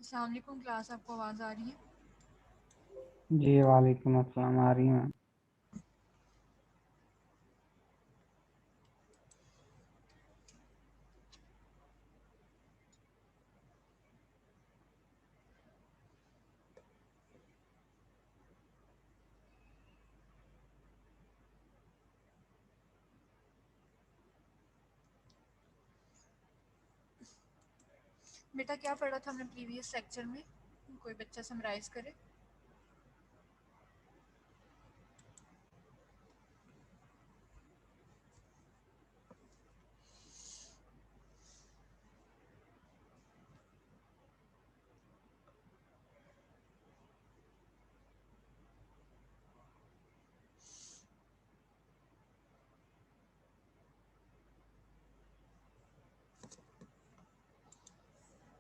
अस्सलाम वालेकुम क्लास, आपको आवाज़ आ रही है? जी वालेकुम अस्सलाम। आ रही हैं। बेटा क्या पढ़ा था हमने प्रीवियस लेक्चर में? कोई बच्चा समराइज़ करे।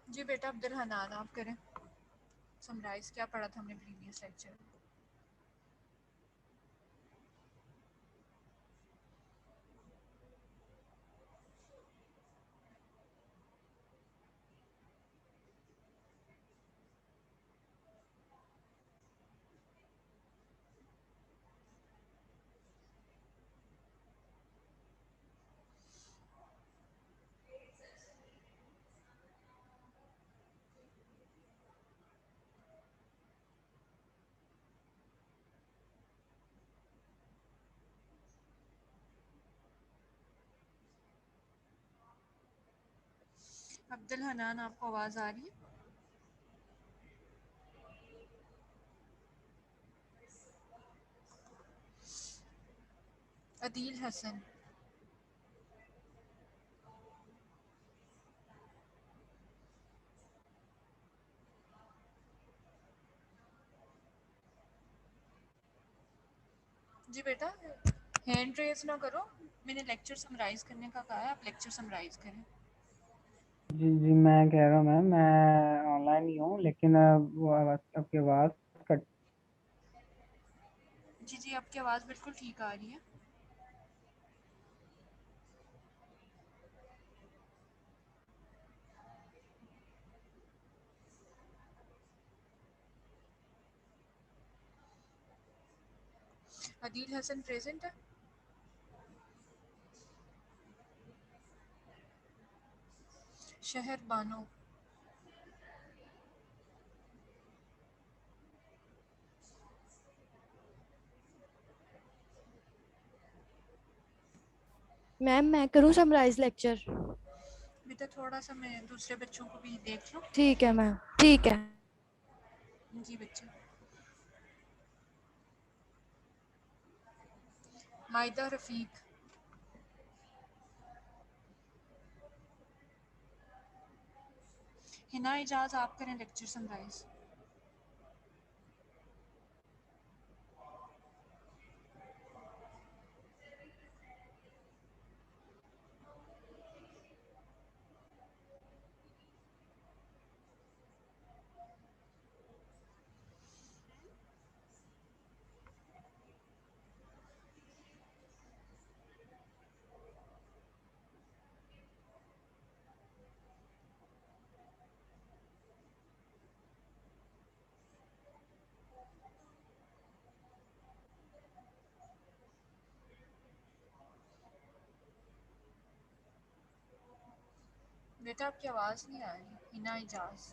जी बेटा अब्दुल हनान, आप करें समराइज़, क्या पढ़ा था हमने प्रीवियस लेक्चर में? अब्दुल हनान, आपको आवाज़ आ रही है? अदील हसन, जी बेटा हैंड रेज ना करो, मैंने लेक्चर समराइज़ करने का कहा है, आप लेक्चर समराइज़ करें। जी जी, मैं कह रहा हूँ मैम, मैं ऑनलाइन ही हूँ, लेकिन वो आपकी आवाज़ कट। जी जी, आपकी आवाज़ बिल्कुल ठीक आ रही है। अदील हसन प्रेजेंट है? शहर बानो, मैम मैं करूँ समराइज लेक्चर? बेटा थोड़ा सा मैं दूसरे बच्चों को भी देख लूँ। ठीक है मैम, ठीक है। जी बच्चे, माइदा रफ़ीक, हिना इजाज, आप करें लेक्चर समराइज़। बेटा आपकी आवाज़ नहीं आ रही। हिना इजाज,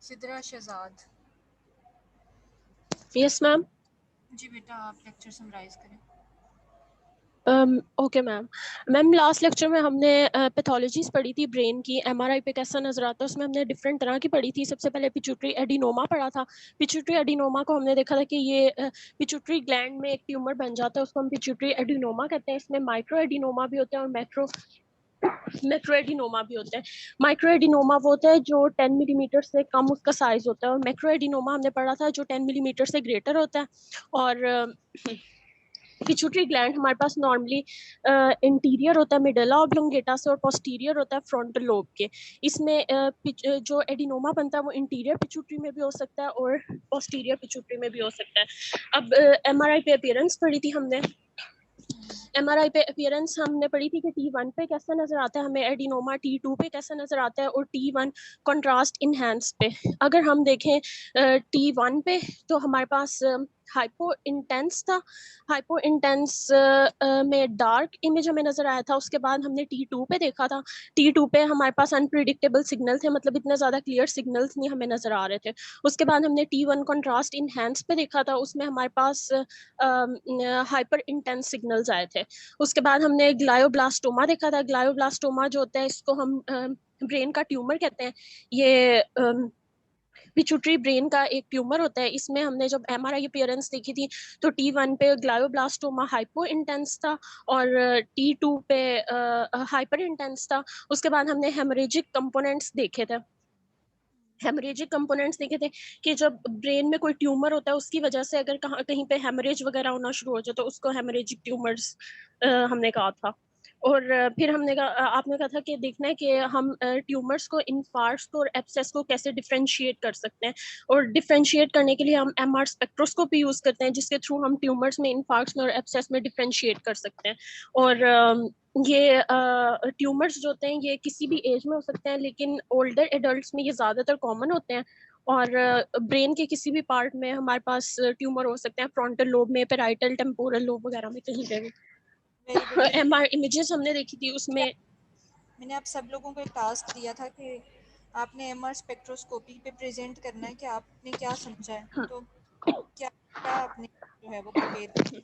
सिदरा शहजाद। Yes ma'am. जी बेटा आप लेक्चर समराइज़ करें। Okay ma'am. Ma'am last lecture में हमने पैथोलॉजीज पढ़ी थी ब्रेन की, एमआरआई पे कैसा नजर आता है, उसमें हमने डिफरेंट तरह की पढ़ी थी। सबसे पहले पिट्यूटरी एडिनोमा पढ़ा था। पिट्यूटरी एडिनोमा को हमने देखा था कि ये पिट्यूटरी ग्लैंड में एक ट्यूमर बन जाता है, उसको हम पिट्यूटरी एडिनोमा कहते हैं। इसमें माइक्रो एडिनोमा भी होता है और मैक्रो एडिनोमा भी होता है। माइक्रो एडिनोमा वो होता है जो 10 मिलीमीटर से कम उसका साइज होता है, और मैक्रो एडिनोमा हमने पढ़ा था जो 10 मिलीमीटर से ग्रेटर होता है। और पिट्यूटरी ग्लैंड हमारे पास नॉर्मली इंटीरियर होता है मेडुला ऑब्लोंगेटा से, और पोस्टीरियर होता है फ्रंटल लोब के। इसमें जो एडिनोमा बनता है वो इंटीरियर पिट्यूटरी में भी हो सकता है और पोस्टीरियर पिट्यूटरी में भी हो सकता है। अब एमआरआई पे अपीयरेंस पढ़ी थी हमने। MRI पे अपीयरेंस हमने पढ़ी थी कि T1 पे कैसा नजर आता है हमें एडिनोमा, T2 पे कैसा नजर आता है और T1 कंट्रास्ट इनहेंस पे। अगर हम देखें T1 पे तो हमारे पास हाइपो इंटेंस था, हाइपो इंटेंस में डार्क इमेज हमें नजर आया था। उसके बाद हमने T2 पे देखा था, T2 पे हमारे पास अनप्रिडिक्टेबल सिग्नल थे, मतलब इतने ज्यादा क्लियर सिग्नल्स नहीं हमें नजर आ रहे थे। उसके बाद हमने T1 कंट्रास्ट इनहेंस पे देखा था, उसमें हमारे पास हाइपर इंटेंस सिग्नल्स आए थे। उसके बाद हमने ग्लायोब्लास्टोमा देखा था। ग्लायोब्लास्टोमा जो होता है इसको हम ब्रेन का ट्यूमर कहते हैं। ये पिट्यूटरी ब्रेन का एक ट्यूमर होता है। इसमें हमने जब MRI अपीयरेंस देखी थी तो T1 पे ग्लायोब्लास्टोमा हाइपो इंटेंस था और T2 पे हाइपर इंटेंस था। उसके बाद हमने हेमरेजिक कंपोनेंट्स देखे थे। हेमरेजिक कंपोनेंट्स देखे थे कि जब ब्रेन में कोई ट्यूमर होता है उसकी वजह से अगर कहीं पे हेमरेज वगैरह होना शुरू हो जाए तो उसको हेमरेजिक ट्यूमर्स हमने कहा था। और फिर हमने कहा आपने कहा था कि देखना है कि हम ट्यूमर्स को, इन्फार्क्ट्स को और एब्सेस को कैसे डिफरेंशिएट कर सकते हैं। और डिफरेंशिएट करने के लिए हम MR स्पेक्ट्रोस्कोपी यूज करते हैं जिसके थ्रू हम ट्यूमर्स में, इन्फार्क्ट्स में और एब्सेस में डिफरेंशिएट कर सकते हैं। और ये ट्यूमर्स जो होते हैं ये किसी भी एज में हो सकते हैं, लेकिन ओल्डर एडल्ट्स में ये ज़्यादातर कॉमन होते हैं। और ब्रेन के किसी भी पार्ट में हमारे पास ट्यूमर हो सकते हैं, फ्रंटल लोब में, पेराइटल, टेम्पोरल लोब वगैरह में, कहीं पे भी। Very good. MR इमेजेस हमने देखी थी उसमें। मैंने आप सब लोगों को एक टास्क दिया था कि आपने MR स्पेक्ट्रोस्कोपी पे प्रेजेंट करना है कि आपने क्या समझा है, हाँ। तो क्या क्या आपने जो है वो प्रिपेयर किया,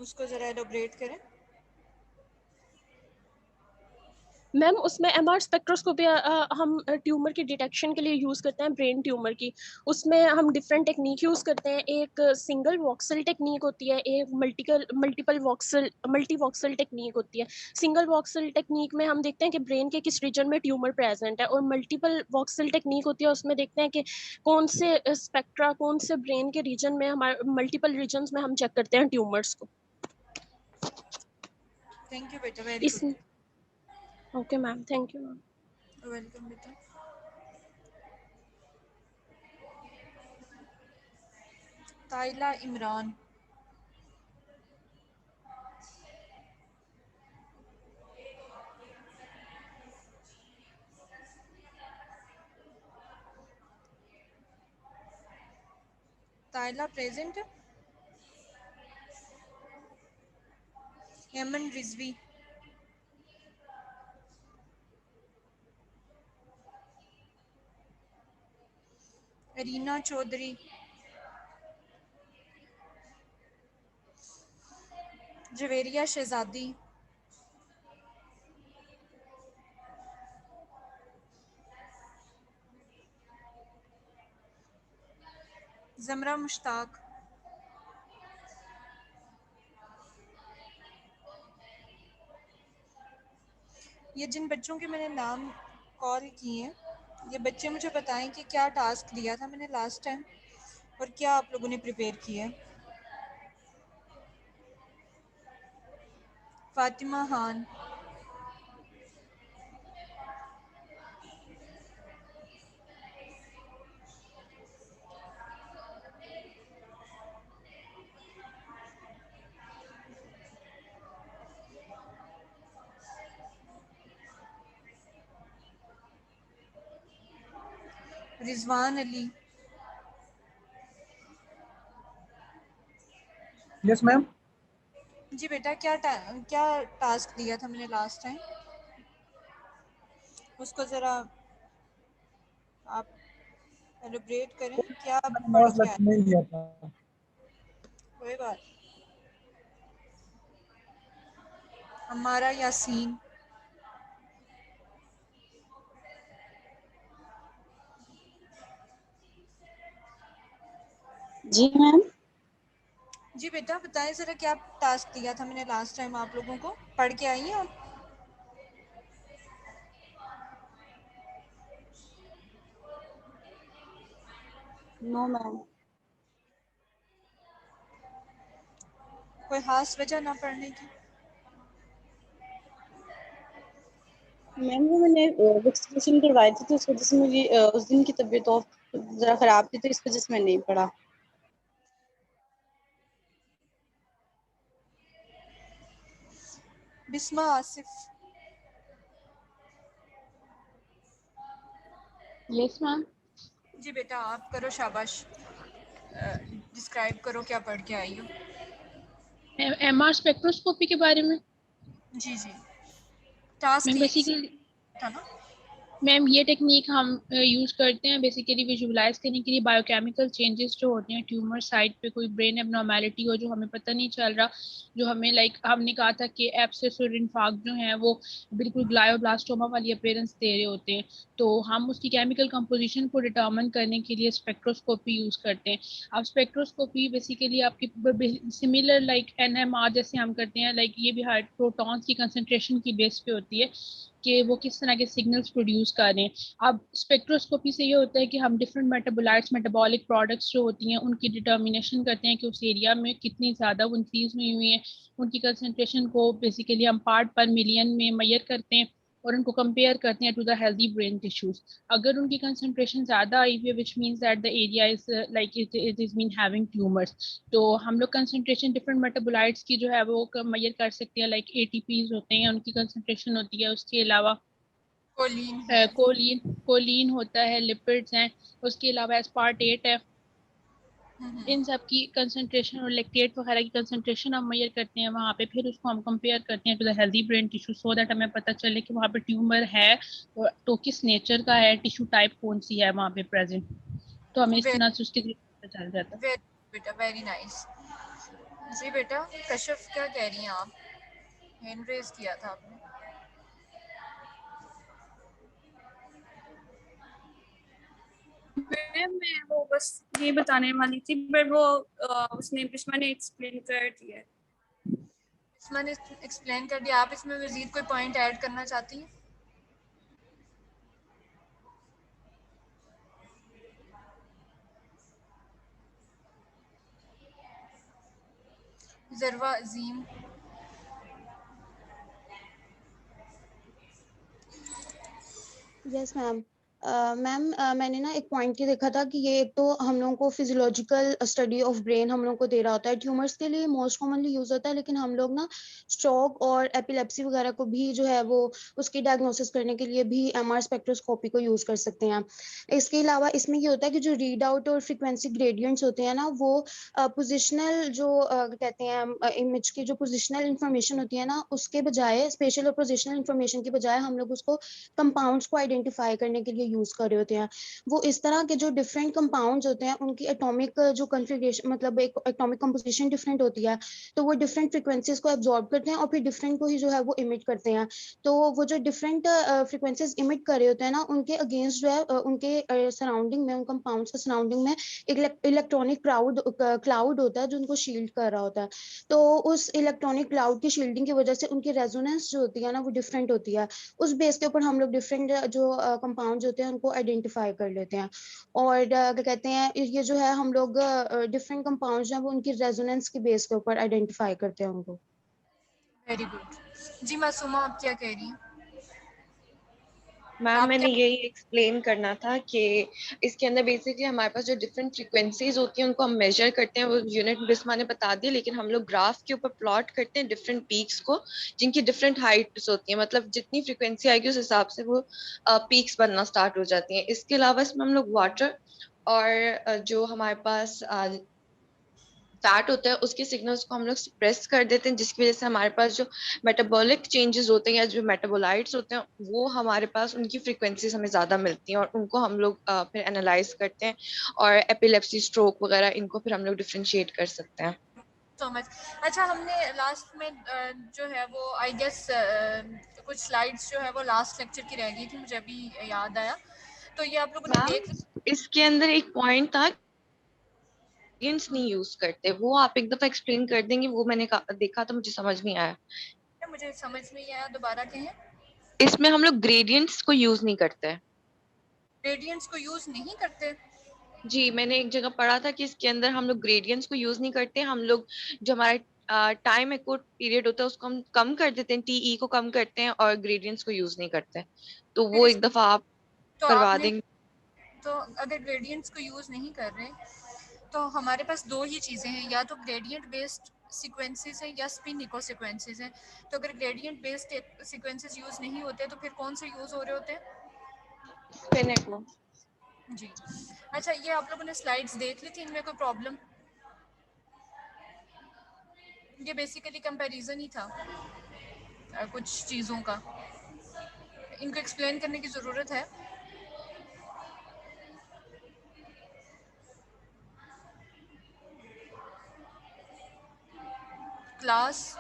उसको ज़रा एलोब्रेट करें। मैम उसमें MR स्पेक्ट्रोस्कोपी हम ट्यूमर की डिटेक्शन के लिए यूज़ करते हैं, ब्रेन ट्यूमर की। उसमें हम डिफरेंट टेक्निक यूज़ करते हैं। एक सिंगल वॉक्सल टेक्निक होती है, एक मल्टी वॉक्सल टेक्निक होती है। सिंगल वॉक्सल टेक्निक में हम देखते हैं कि ब्रेन के किस रीजन में ट्यूमर प्रेजेंट है, और मल्टीपल वॉक्सल टेक्निक होती है उसमें देखते हैं कि कौन से स्पेक्ट्रा, कौन से ब्रेन के रीजन में, हमारे मल्टीपल रीजन में हम चेक करते हैं ट्यूमर्स को। थैंक यू बेटा, वेरी इस good. Okay ma'am, thank you ma'am. Welcome बेटा। ताइला इमरान। ताइला प्रेजेंट है। हेमन रिजवी। रीना चौधरी। जवेरिया शहजादी। जमरा मुश्ताक। ये जिन बच्चों के मैंने नाम कॉल किए हैं, ये बच्चे मुझे बताएं कि क्या टास्क दिया था मैंने लास्ट टाइम और क्या आप लोगों ने प्रिपेयर किया है। फातिमा खान। रिजवान अली। Yes ma'am. जी बेटा, क्या टास्क दिया था मैंने लास्ट टाइम, उसको ज़रा आप एलिब्रेट करें, क्या मैंने पढ़ लास्ट के आए। लेक्चर में लिया था। कोई बात। हमारा यासीन। जी मैम। जी बेटा बताएं ज़रा क्या टास्क दिया था मैंने लास्ट टाइम आप लोगों को, पढ़ के आई हैं आप। No ma'am. कोई खास वजह ना पढ़ने की। मैम वो मैंने वैक्सीनेशन करवाई थी तो उस वजह से मुझे उस दिन की तबीयत और ज़रा ख़राब थी तो इस वजह से मैंने नहीं पढ़ा। बिस्मा आसिफ। Yes ma'am. जी बेटा आप करो, शाबाश। डिस्क्राइब करो क्या पढ़ के आई हो। एमआर स्पेक्ट्रोस्कोपी के बारे में जी जी, टास्क मैम यही बेसिकली था ना। मैम ये टेक्निक हम यूज करते हैं बेसिकली विजुअलाइज करने के लिए बायोकेमिकल चेंजेस जो होते हैं ट्यूमर साइट पे, कोई ब्रेन एबनॉर्मेलिटी हो जो हमें पता नहीं चल रहा, जो हमें लाइक हमने कहा था कि एब्सेस और इन्फार्क्ट जो है वो बिल्कुल ग्लायोब्लास्टोमा वाली अपीयरेंस दे रहे होते हैं, तो हम उसकी केमिकल कंपोजिशन को डिटर्मिन करने के लिए स्पेक्ट्रोस्कोपी यूज करते हैं। अब स्पेक्ट्रोस्कोपी बेसिकली आपकी सिमिलर लाइक एनएमआर जैसे हम करते हैं, लाइक ये भी हार्ट प्रोटॉन्स की कंसंट्रेशन की बेस पे होती है कि वो किस तरह के सिग्नल्स प्रोड्यूस कर रहे हैं। अब स्पेक्ट्रोस्कोपी से ये होता है कि हम डिफरेंट मेटाबोलाइट्स मेटाबॉलिक प्रोडक्ट्स जो होती हैं उनकी डिटर्मिनेशन करते हैं कि उस एरिया में कितनी ज़्यादा वो इंक्रीज हुई है, उनकी कंसंट्रेशन को बेसिकली हम पार्ट पर मिलियन में मेजर करते हैं और उनको कंपेयर करते हैं to the healthy brain tissues. अगर उनकी कंसंट्रेशन ज़्यादा आई हुई है which means that the area is like it is mean having tumours, तो हम लोग कंसंट्रेशन डिफरेंट मेटाबोलाइट्स की जो है वो मेजर कर सकते हैं, लाइक एटीपीज होते हैं उनकी कंसंट्रेशन होती है, उसके अलावा कोलिन है। कोलिन कोलिन होता है, लिपिड्स हैं, उसके अलावा एस्पार्टेट है। इन सब की कंसंट्रेशन और लैक्टेट वगैरह की कंसंट्रेशन हम मेजर करते हैं वहाँ पे, फिर उसको हम कंपेयर करते हैं to the healthy brain tissue so that हमें पता चले कि वहाँ पे ट्यूमर है तो किस नेचर का है, टिश्यू टाइप कौन सी है वहाँ पे प्रेजेंट, तो हमें इस तरह से उसके पता चल जाता है। वेरी बेटा, वेरी नाइस। जी बेटा कश्यप क्या कह रही हैं आप? हैंड रेज किया था आपने। मैं वो बस ये बताने वाली थी बट वो उसने बिस्मा ने एक्सप्लेन कर दिया। मैंने एक्सप्लेन कर दिया, आप इसमें मजीद कोई पॉइंट ऐड करना चाहती हैं? Zarwa Azeem. Yes ma'am. Ma'am मैंने ना एक पॉइंट ये देखा था कि ये एक तो हम लोगों को फिजियोलॉजिकल स्टडी ऑफ ब्रेन हम लोगों को दे रहा होता है, ट्यूमर्स के लिए मोस्ट कॉमनली यूज होता है, लेकिन हम लोग ना स्ट्रोक और एपिलेप्सी वगैरह को भी जो है वो उसकी डायग्नोसिस करने के लिए भी एमआर स्पेक्ट्रोस्कोपी को यूज कर सकते हैं। इसके अलावा इसमें ये होता है कि जो रीड आउट और फ्रिक्वेंसी ग्रेडियंट्स होते हैं ना वो पोजिशनल जो कहते हैं इमेज की जो पोजिशनल इंफॉर्मेशन होती है ना उसके बजाय, स्पेशल और पोजिशनल इंफॉर्मेशन के बजाय हम लोग उसको कंपाउंड्स को आइडेंटिफाई करने के लिए यूज कर रहे होते हैं। वो इस तरह के जो डिफरेंट कंपाउंड्स होते हैं उनकी एटॉमिक जो कॉन्फ़िगरेशन मतलब एक एटॉमिक कंपोजिशन डिफरेंट होती है, तो वो डिफरेंट फ्रीक्वेंसीज को एब्जॉर्ब करते हैं और फिर डिफरेंट को ही जो है वो इमिट करते हैं। तो वो जो डिफरेंट फ्रीक्वेंसीज इमिट कर रहे होते हैं ना उनके अगेंस्ट जो है उनके सराउंडिंग में, उन कंपाउंड्स के सराउंडिंग में एक इलेक्ट्रॉनिक क्लाउड होता है जो उनको शील्ड कर रहा होता है। तो उस इलेक्ट्रॉनिक क्लाउड की शील्डिंग की वजह से उनकी रेजोनेंस जो होती है ना वो डिफरेंट होती है। उस बेस के ऊपर हम लोग डिफरेंट जो कंपाउंड्स होते हैं उनको आइडेंटिफाई कर लेते हैं। और क्या कहते हैं ये जो है हम लोग डिफरेंट कंपाउंड्स हैं वो उनकी रेजोनेंस की बेस के ऊपर आइडेंटिफाई करते हैं उनको। Very good. जी मासूमा आप क्या कह रही हैं? मैम आप मैंने क्या? यही एक्सप्लेन करना था कि इसके अंदर बेसिकली हमारे पास जो डिफरेंट फ्रीक्वेंसीज होती हैं उनको हम मेजर करते हैं, वो यूनिट बिस्मा ने बता दी, लेकिन हम लोग ग्राफ के ऊपर प्लॉट करते हैं डिफरेंट पीक्स को जिनकी डिफरेंट हाइट्स होती हैं, मतलब जितनी फ्रीक्वेंसी आएगी उस हिसाब से वो पीक्स बनना स्टार्ट हो जाती हैं। इसके अलावा इसमें हम लोग वाटर और जो हमारे पास फैट होता है उसके सिग्नल्स को हम लोग सप्रेस कर देते हैं, जिसकी वजह से हमारे पास जो मेटाबॉलिक चेंजेस होते हैं या जो मेटाबोलाइट्स होते हैं वो हमारे पास उनकी फ्रीक्वेंसीज हमें ज़्यादा मिलती हैं और उनको हम लोग फिर एनालाइज करते हैं और एपिलेप्सी स्ट्रोक वगैरह इनको फिर हम लोग डिफ्रेंशिएट कर सकते हैं। So much. अच्छा हमने लास्ट में जो है वो आई गेस कुछ स्लाइड्स जो है वो लास्ट लेक्चर की रह गई थी, मुझे अभी याद आया, तो ये आप लोगों ने देख मैम इसके अंदर एक पॉइंट था ग्रेडियंट्स नहीं यूज करते, वो आप एक दफा एक्सप्लेन कर देंगे? वो मैंने देखा था, मुझे समझ नहीं आया। लिया, मुझे समझ नहीं आया, दोबारा कहें। इसमें हम लोग ग्रेडियंट्स को यूज नहीं करते। ग्रेडियंट्स को यूज नहीं करते? जी मैंने एक जगह पढ़ा था कि इसके अंदर हम लोग ग्रेडियंट्स को यूज नहीं करते, हम लोग जो हमारा टाइम एकोड पीरियड होता है उसको हम कम कर देते हैं, टीई को कम करते हैं और ग्रेडियंट्स को यूज नहीं करते। तो फिर वो इस एक दफा आप तो करवा आपने देंगे? तो अगर ग्रेडियंट्स को यूज नहीं कर रहे तो हमारे पास दो ही चीज़ें हैं, या तो ग्रेडियंट बेस्ड सीक्वेंसेस हैं या स्पिन इको सीक्वेंसेस हैं। तो अगर ग्रेडियंट बेस्ड सीक्वेंसेस यूज़ नहीं होते तो फिर कौन से यूज़ हो रहे होते हैं? Spin echo. जी। अच्छा, ये आप लोगों ने स्लाइड्स देख ली थी, इनमें कोई प्रॉब्लम? ये बेसिकली कंपैरिजन ही था कुछ चीज़ों का। इनको एक्सप्लेन करने की ज़रूरत है? क्लास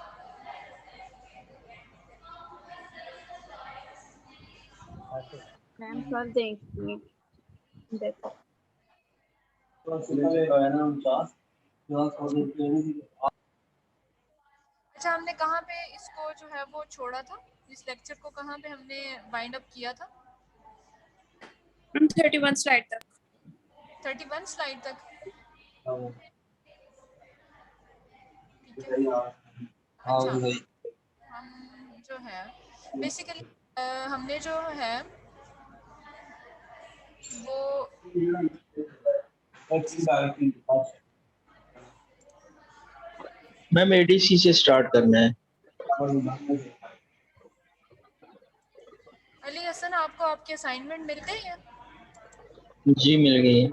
मैम कर देंगे देखो। अच्छा, हमने कहाँ पे इसको जो है वो छोड़ा था, इस लेक्चर को कहाँ पे हमने वाइंड अप किया था? 31 स्लाइड तक। 31 स्लाइड तक। ठीक है। अच्छा, हम जो है बेसिकली हमने जो है वो मैम एडीसी से स्टार्ट करना है। अली हसन, आपको आपके असाइनमेंट मिल गई है? जी मिल गई है।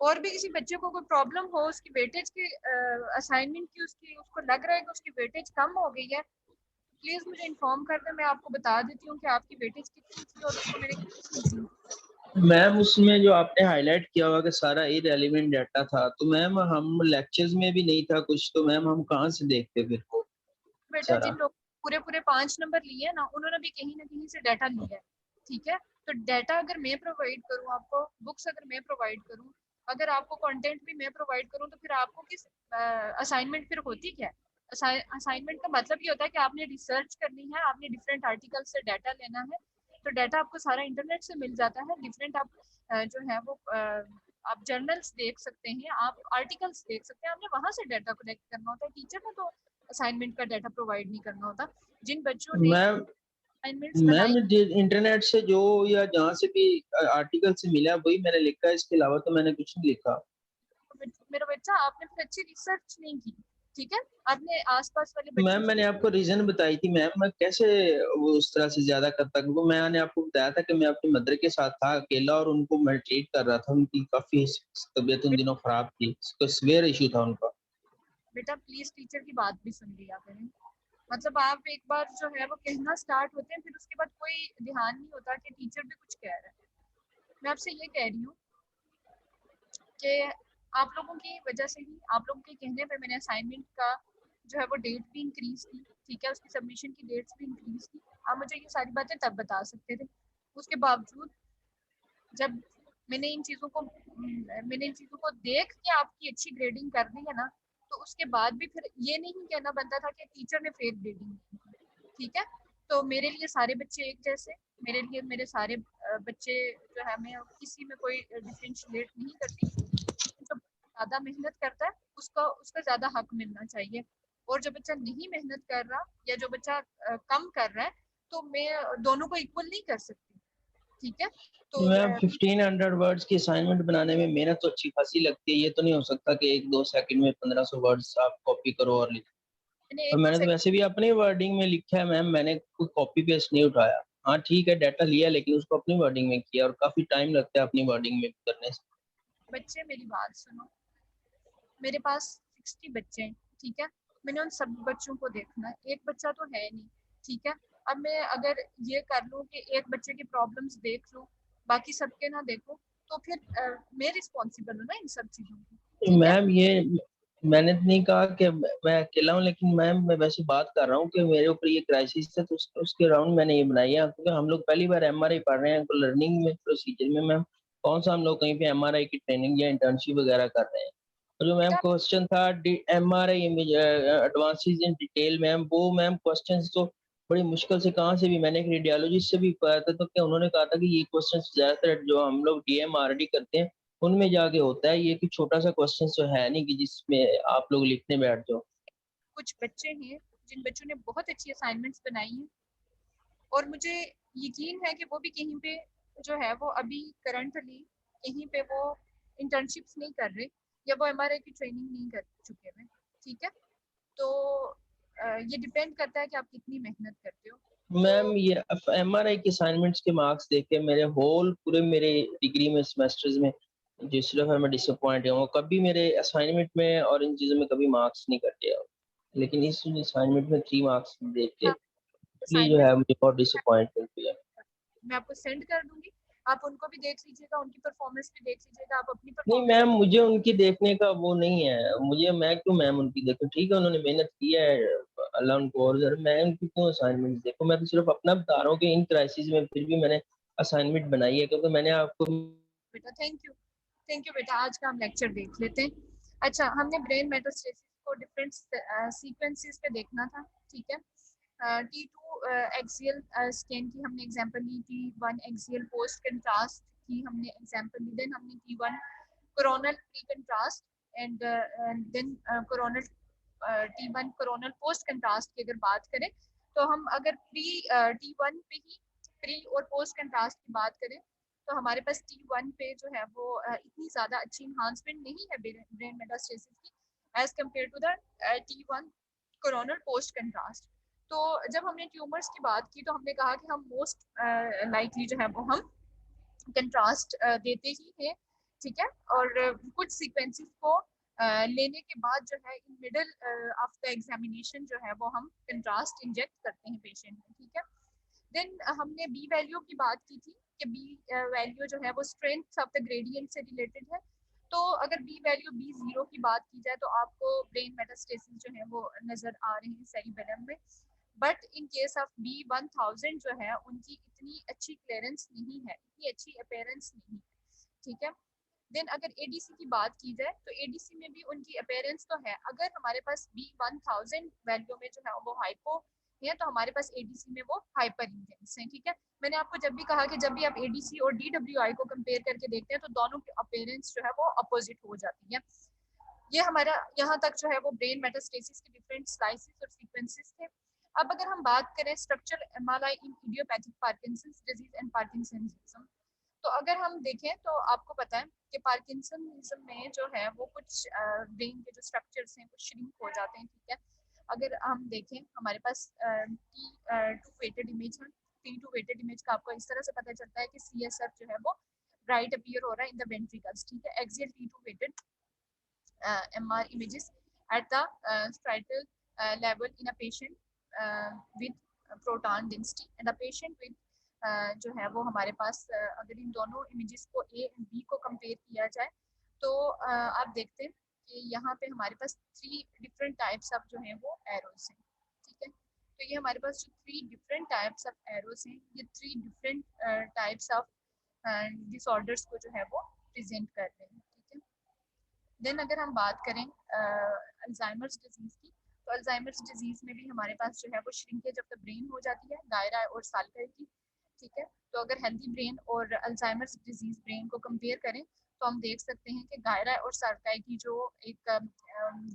और भी किसी बच्चे को कोई प्रॉब्लम हो उसकी वेटेज की असाइनमेंट की, उसको लग रहा है कि उसकी वेटेज कम हो गई है, प्लीज़ मुझे इन्फॉर्म कर दें, मैं आपको बता देती हूँ कि आपकी वेटेज कितनी थी और उसको मैंने कितनी दी। मैम उसमें जो आपने हाईलाइट किया हुआ कि सारा इररिलेवेंट डाटा था, तो मैम हम लेक्चर्स में भी नहीं था कुछ, तो मैम हम कहाँ से देखते फिर वो बेटा, सारा? जिन लोग पूरे पूरे 5 नंबर लिए हैं ना, उन्होंने भी कहीं ना कहीं से डाटा लिया है। ठीक है, तो डाटा अगर मैं प्रोवाइड करूँ आपको, बुक्स अगर मैं प्रोवाइड करूँ, अगर आपको कंटेंट भी मैं प्रोवाइड करूँ, तो फिर आपको किस असाइनमेंट फिर होती क्या है? असाइनमेंट का मतलब ये होता है कि आपने रिसर्च करनी है, आपने डिफरेंट आर्टिकल से डाटा लेना है। तो डाटा आपको सारा इंटरनेट से मिल जाता है, डिफरेंट आप जो है वो आप जर्नल्स देख सकते हैं, आप आर्टिकल्स देख सकते हैं, आपने वहां से डाटा कलेक्ट करना होता है। टीचर ने तो असाइनमेंट का डाटा प्रोवाइड नहीं करना होता। जिन बच्चों ने मैम असाइनमेंट्स मैम बनाई, इंटरनेट से जो या जहाँ से भी आर्टिकल से मिला वही मैंने लिखा है, इसके अलावा तो मैंने कुछ नहीं लिखा। मेरा बच्चा आपने फिर अच्छी रिसर्च नहीं की। ठीक है, आपने आसपास वाले मैम बच्चों मैंने से आपको रीजन बताई थी मैम, मैं कैसे वो उस तरह से ज्यादा करता, क्योंकि मैंने आपको बताया था कि मैं अपनी मदर के साथ था अकेला और उनको मैं ट्रीट कर रहा था, उनकी काफी तबीयत उन दिनों खराब थी, तो सीवियर इशू था उनका। बेटा प्लीज टीचर की बात भी सुन लिया करें। मतलब आप एक बार जो है वो कहना स्टार्ट होते हैं, फिर उसके बाद कोई ध्यान नहीं होता कि टीचर भी कुछ कह रहा है। मैं आपसे ये कह रही हूँ कि आप लोगों की वजह से ही, आप लोगों के कहने पे मैंने असाइनमेंट का जो है वो डेट भी इंक्रीज की। ठीक है, उसकी सबमिशन की डेट्स भी इंक्रीज की। आप मुझे ये सारी बातें तब बता सकते थे। उसके बावजूद जब मैंने इन चीज़ों को देख के आपकी अच्छी ग्रेडिंग कर दी है ना, तो उसके बाद भी फिर ये नहीं कहना बनता था कि टीचर ने फेक ग्रेडिंग की। ठीक है, तो मेरे लिए सारे बच्चे एक जैसे, मेरे लिए मेरे सारे बच्चे जो है, मैं किसी में कोई डिफरेंशिएट नहीं करती। जो ज़्यादा मेहनत करता है उसका उसका ज़्यादा हक मिलना चाहिए, और जो बच्चा नहीं मेहनत कर रहा या जो बच्चा कम कर रहा है, तो मैं दोनों को इक्वल नहीं कर सकती। ठीक है, तो मैम 1500 वर्ड्स की असाइनमेंट बनाने में मेहनत तो अच्छी खासी लगती है, ये तो नहीं हो सकता कि 1-2 सेकंड में 1500 वर्ड्स आप कॉपी करो और लिखो। मैंने और एक दो मैंने तो वैसे भी अपनी वर्डिंग में लिखा है मैम, मैंने कोई कॉपी पेस्ट नहीं उठाया। हाँ ठीक है, डाटा लिया लेकिन उसको अपनी वर्डिंग में किया, और काफी टाइम लगता है अपनी वर्डिंग में करने से। बच्चे मेरी बात सुनो, मेरे पास 60 बच्चे हैं। ठीक है, मैंने उन सब बच्चों को देखना है, एक बच्चा तो है नहीं। ठीक है, अब मैं अगर ये कर लूँ कि एक बच्चे की प्रॉब्लम्स देख लूँ, बाकी सबके ना देखो, तो फिर मैं रिस्पॉन्सिबल हूँ ना इन सब चीज़ों की। ठीक है, मैम ये मैंने तो नहीं कहा कि मैं अकेला हूँ, लेकिन मैम मैं वैसे बात कर रहा हूँ कि मेरे ऊपर ये क्राइसिस था, तो उसके अराउंड मैंने ये बनाई है, क्योंकि हम लोग पहली बार एमआरआई पढ़ रहे हैं, तो लर्निंग में प्रोसीजर में मैम कौन सा हम लोग कहीं पे एमआरआई की ट्रेनिंग या इंटर्नशिप वगैरह कर रहे हैं। तो जो मैम बेटा क्वेश्चन था MRI image advances in detail ma'am, वो मैम क्वेश्चन तो बड़ी मुश्किल से कहाँ से भी, मैंने एक रेडियोलॉजिस्ट से भी पढ़ा था, तो क्या उन्होंने कहा था कि ये क्वेश्चन ज्यादातर जो हम लोग डीएमआरडी करते हैं उनमें जाके होता है, ये कि छोटा सा क्वेश्चन तो है नहीं कि जिसमें आप लोग लिखने बैठ जाओ। कुछ बच्चे हैं जिन बच्चों ने बहुत अच्छी असाइनमेंट्स बनाई हैं, और मुझे यकीन है कि वो भी कहीं पे जो है वो अभी करंटली कहीं पे वो इंटर्नशिप्स नहीं कर रहे, या वो एमआरआई की ट्रेनिंग नहीं कर चुके हैं। ठीक है। तो ये डिपेंड करता है कि आप कितनी मेहनत करते हो। मैम ये एमआरआई के असाइनमेंट्स के मार्क्स देख के मेरे पूरे मेरे डिग्री में सेमेस्टर्स में जो सिर्फ मैं डिसअपॉइंट हूँ, कभी मेरे असाइनमेंट में और इन चीज़ों में कभी मार्क्स नहीं कटे हो, लेकिन इस असाइनमेंट में 3 मार्क्स देख के हाँ, इसलिए जो है असाइनमेंट मुझे बहुत डिसअपॉइंटमेंट हुई है। मैं आपको सेंड कर दूंगी, आप उनको भी देख लीजिएगा, उनकी परफॉर्मेंस भी देख लीजिएगा, आप अपनी नहीं परफॉर्मेंस मैम, मुझे उनकी देखने का वो नहीं है, मुझे मैं क्यों मैम उनकी देखूं? ठीक है उन्होंने मेहनत की है, अल्लाह उनको और ज़रा, मैं उनकी क्यों असाइनमेंट देखूं? मैं तो सिर्फ अपना बता रहा हूँ कि इन क्राइसिस में फिर भी मैंने असाइनमेंट बनाई है, क्योंकि मैंने आपको बेटा थैंक यू बेटा, आज का हम लेक्चर देख लेते हैं। अच्छा, हमने ब्रेन मेटास्टेसिस को डिफरेंट सीक्वेंसेस पे देखना था, ठीक है। T2 एक्सियल स्कैन की हमने एग्जांपल ली, T1 एक्सियल पोस्ट कंट्रास्ट की हमने एग्जांपल ली, देन हमने T1 coronal pre contrast and then coronal T1 coronal post contrast की अगर बात करें, तो हम अगर T1 पे ही प्री और पोस्ट कंट्रास्ट की बात करें, तो हमारे पास T1 पे जो है वो इतनी ज़्यादा अच्छी इन्हांसमेंट नहीं है ब्रेन मेटास्टेसिस की as compare to the T1 coronal post contrast. तो जब हमने ट्यूमर्स की बात की तो हमने कहा कि हम मोस्ट लाइकली जो है वो हम कंट्रास्ट देते ही हैं, ठीक है। और कुछ सीक्वेंसेस को लेने के बाद जो है in middle of the examination जो है वो हम कंट्रास्ट इंजेक्ट करते हैं पेशेंट में, ठीक है। देन हमने बी वैल्यू की बात की थी कि बी वैल्यू जो है वो स्ट्रेंथ ऑफ द ग्रेडियंट से रिलेटेड है। तो अगर बी वैल्यू B0 की बात की जाए तो आपको ब्रेन मेटास्टेसिस जो है वो नज़र आ रहे हैं सेरिबेलम में, but in case of B1000 जो है उनकी इतनी अच्छी क्लियरेंस नहीं है, इतनी अच्छी अपीयरेंस नहीं है, ठीक है। देन अगर एडीसी की बात की जाए तो एडीसी में भी उनकी अपीयरेंस तो है, अगर हमारे पास B1000 वैल्यू में जो है वो हाइपो है तो हमारे पास एडीसी में वो हाइपर इंटेंस है, ठीक है। मैंने आपको जब भी कहा कि जब भी आप एडीसी और डीडब्ल्यूआई को कंपेयर करके देखते हैं तो दोनों की अपीयरेंस जो है वो अपोजिट हो जाती है। ये हमारा यहाँ तक जो है वो ब्रेन मेटास्टेसिस के डिफरेंट स्लाइसेस और सीक्वेंसेस थे। अब अगर हम बात करें structural MRI in idiopathic Parkinson's disease and parkinsonism, तो अगर हम देखें तो आपको पता है कि पार्किंसनिज्म में जो है वो कुछ ब्रेन के जो स्ट्रक्चर्स हैं वो श्रिंक हो जाते हैं, ठीक है। अगर हम देखें हमारे पास T2 वेटेड इमेज है, T2 वेटेड इमेज का आपको इस तरह से पता चलता है कि CSF जो है वो ब्राइट अपीयर हो रहा है इन द वेंट्रिकल्स, ठीक है। Axial T2 weighted MR images at the striatal level in a patient with proton density and a patient with जो है वो हमारे पास अगर इन दोनों इमेजेस को A एंड B को कंपेयर किया जाए तो आप देखते हैं कि यहाँ पे हमारे पास 3 डिफरेंट टाइप्स ऑफ जो है वो एरोज हैं, ठीक है। तो ये हमारे पास जो 3 डिफरेंट टाइप्स ऑफ एरोज हैं, ये 3 डिफरेंट टाइप्स ऑफ डिसऑर्डर्स को जो है वो प्रेजेंट कर रहे हैं, ठीक है। देन अगर हम बात करें अल्जाइमर्स डिजीज की, तो अल्जाइमर्स डिजीज में भी हमारे पास जो है वो श्रिंकेज ऑफ द ब्रेन हो जाती है दायरा और साल्काई की, ठीक है। तो अगर हेल्दी ब्रेन और अल्जाइमर्स डिजीज ब्रेन को कंपेयर करें तो हम देख सकते हैं कि गायरा और साल्काई की जो एक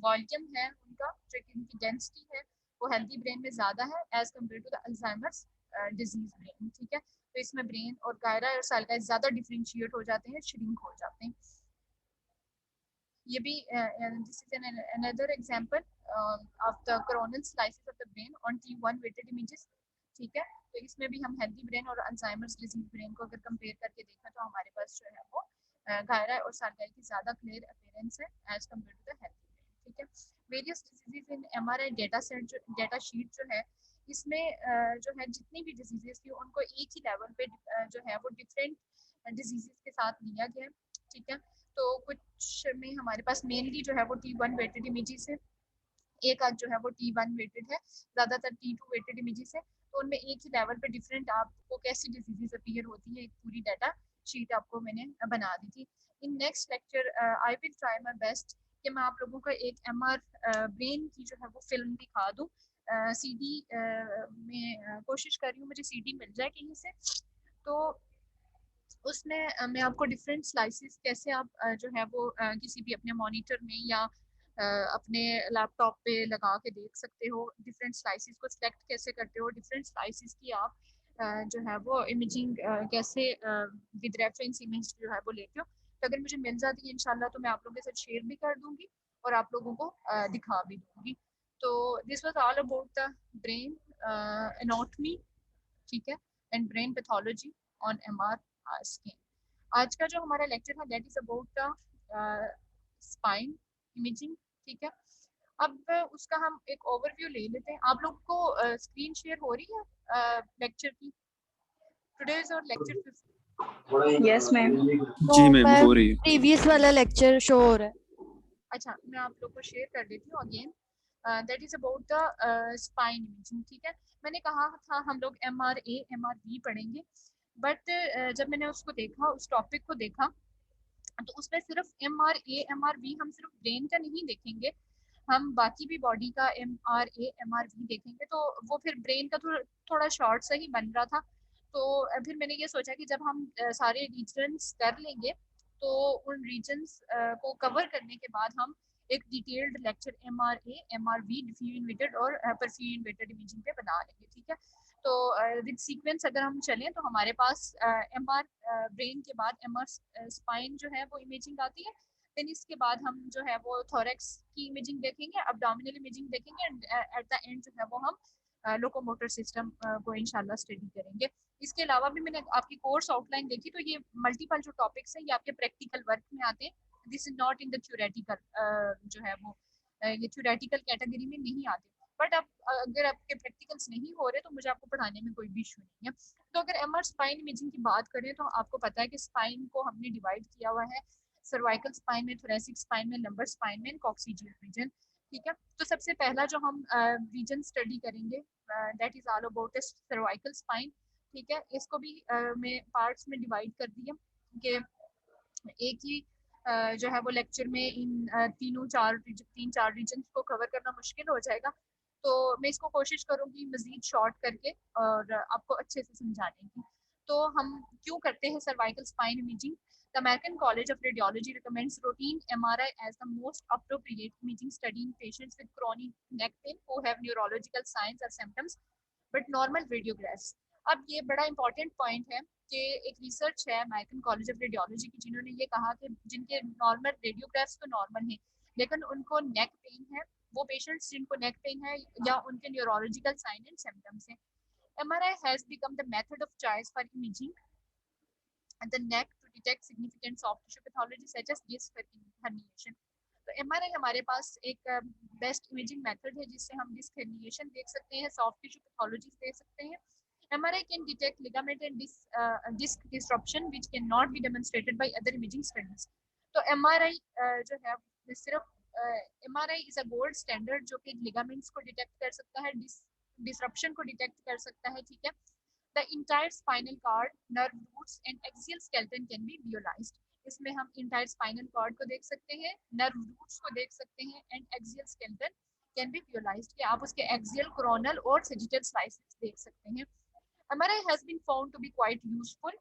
वॉल्यूम है उनका, जो इनकी डेंसिटी है वो हेल्दी ब्रेन में ज़्यादा है as compare to the Alzheimer's disease brain, ठीक है। तो इसमें ब्रेन और गायरा और साल्काई ज़्यादा डिफ्रेंशिएट हो जाते हैं, श्रिंक हो जाते हैं। ये भी this is another example of the coronal slices of the brain on T1 weighted images, ठीक है। तो इसमें भी हम हेल्दी ब्रेन और अल्जाइमर्स डिजीज ब्रेन को अगर कंपेयर करके देखा तो हमारे पास जो है वो गायरा और साल्काई की ज़्यादा क्लियर अपीयरेंस है as compare to the healthy brain, ठीक है। Various diseases in MRI data set जो डेटा शीट जो है इसमें जो है जितनी भी डिजीजेज थी उनको एक ही लेवल पे जो है वो डिफरेंट डिजीजेज के साथ लिया गया, ठीक है। तो कुछ में हमारे पास मेनली जो है वो T1 वेटेड इमेजेस है, एक आध जो है वो T1 वेटेड है, ज़्यादातर T2 वेटेड इमेजेस है। तो उनमें एक ही लेवल पे डिफरेंट आपको कैसी डिजीजेज अपीयर होती है एक पूरी डाटा शीट आपको मैंने बना दी थी। In next lecture I will try my best कि मैं आप लोगों को एक MR ब्रेन की जो है वो फिल्म दिखा दूँ। CD में कोशिश कर रही हूँ मुझे CD मिल जाए कहीं से, तो उसमें मैं आपको डिफरेंट स्लाइसेस कैसे आप जो है वो किसी भी अपने मॉनिटर में या अपने लैपटॉप पे लगा के देख सकते हो, डिफरेंट स्लाइसेस को सिलेक्ट कैसे करते हो, डिफरेंट स्लाइसेस की आप जो है वो इमेजिंग कैसे विद रेफरेंस इमेज जो है वो लेते हो। तो अगर मुझे मिल जाती है इंशाल्लाह तो मैं आप लोगों के साथ शेयर भी कर दूंगी और आप लोगों को दिखा भी दूंगी। तो this was all about the brain anatomy, ठीक है, and brain pathology on MR scan. आज का जो हमारा लेक्चर है that is about the spine imaging, ठीक है। अब उसका हम एक ओवरव्यू ले लेते हैं। आप लोग को स्क्रीन शेयर हो रही है लेक्चर की? Today is our lecture. Yes ma'am. जी मैम हो रही है। प्रीवियस वाला लेक्चर शो हो रहा है। अच्छा, मैं आप लोग को शेयर कर देती हूँ again. That is about the spine imaging, ठीक है। मैंने कहा था हम लोग MRA MRV पढ़ेंगे, बट जब मैंने उसको देखा, उस टॉपिक को देखा, तो उसमें सिर्फ MRA MRV, हम सिर्फ ब्रेन का नहीं देखेंगे, हम बाकी भी बॉडी का MRA MRV देखेंगे, तो वो फिर ब्रेन का थोड़ा शॉर्ट सा ही बन रहा था। तो फिर मैंने ये सोचा कि जब हम सारे रीजन्स कर लेंगे तो उन रीजन्स को कवर करने के बाद हम एक detailed lecture MRA MRV diffusion inverted और परफ्यूजन इन्वेटेड इमेजिंग पे बना लेंगे, ठीक है। तो विद सीक्वेंस अगर हम चलें तो हमारे पास MR ब्रेन के बाद MR स्पाइन जो है वो इमेजिंग आती है। देन इसके बाद हम जो है वो थोरेक्स की इमेजिंग देखेंगे, अब्डोमिनल इमेजिंग देखेंगे, एंड एट द एंड जो है वो हम लोकोमोटर सिस्टम को इंशाल्लाह स्टडी करेंगे। इसके अलावा भी मैंने आपकी कोर्स आउटलाइन देखी, तो ये मल्टीपल जो टॉपिक्स हैं ये आपके प्रैक्टिकल वर्क में आते हैं। This is not in the theoretical, जो है वो ये थ्योरेटिकल कैटेगरी में नहीं आते। बट अब अगर आपके प्रैक्टिकल्स नहीं हो रहे तो मुझे आपको पढ़ाने में कोई भी इशू नहीं है। तो अगर MR स्पाइन इमेजिंग की बात करें तो आपको पता है कि स्पाइन को हमने डिवाइड किया हुआ है सर्वाइकल स्पाइन में, थोरेसिक स्पाइन में, लंबर स्पाइन में, कॉक्सीजियल रीजन, ठीक है। तो सबसे पहला जो हम रीजन स्टडी करेंगे that is all about cervical spine, ठीक है। इसको भी मैं पार्ट्स में डिवाइड कर दिया कि एक ही जो है वो लेक्चर में इन तीन चार रीजन को कवर करना मुश्किल हो जाएगा। तो मैं इसको कोशिश करूंगी मजीद शॉर्ट करके और आपको अच्छे से समझाने की। तो हम क्यों करते हैं cervical spine imaging? The American College of Radiology recommends routine MRI as the most appropriate imaging study in patients with chronic neck pain who have neurological signs or symptoms, but normal radiographs. अब ये बड़ा important point है कि एक research है American college of radiology की, जिन्होंने ये कहा कि जिनके नॉर्मल रेडियोग्राफ्स तो नॉर्मल हैं लेकिन उनको नेक पेन है, वो पेशेंट्स जिनको नेक पेन है या उनके न्यूरोलॉजिकल साइन एंड सिम्टम्स हैं, MRI has become the method of choice for imaging the neck to detect significant soft tissue pathology such as disc herniation. तो MRI हमारे पास एक बेस्ट इमेजिंग मेथड है जिससे हम डिस्क herniation देख सकते हैं, सॉफ्ट टिश्यू पैथोलॉजी देख सकते हैं। MRI can detect ligament and disc disruption which cannot be demonstrated by other imaging studies. तो MRI जो है सिर्फ MRI is a gold standard जो कि ligaments को डिटेक्ट कर सकता है, disruption को डिटेक्ट कर सकता है, ठीक है। The entire spinal cord, nerve roots and axial skeleton can be visualized. इसमें हम entire spinal cord को देख सकते हैं, nerve roots को देख सकते हैं and axial skeleton can be visualized कि आप उसके axial, coronal और sagittal slices देख सकते हैं। MRI has been found to be quite useful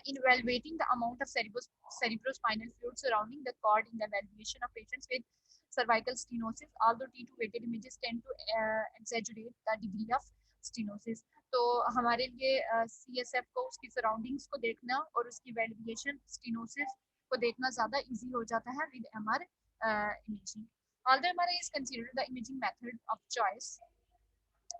in evaluating the amount of cerebrospinal fluid surrounding the cord in the evaluation of patients with cervical stenosis, although T2 weighted images tend to exaggerate the degree of stenosis. तो हमारे लिए CSF को उसकी surroundings को देखना और उसकी evaluation stenosis को देखना ज़्यादा इजी हो जाता है with MR imaging. Although MRI is considered the imaging method of choice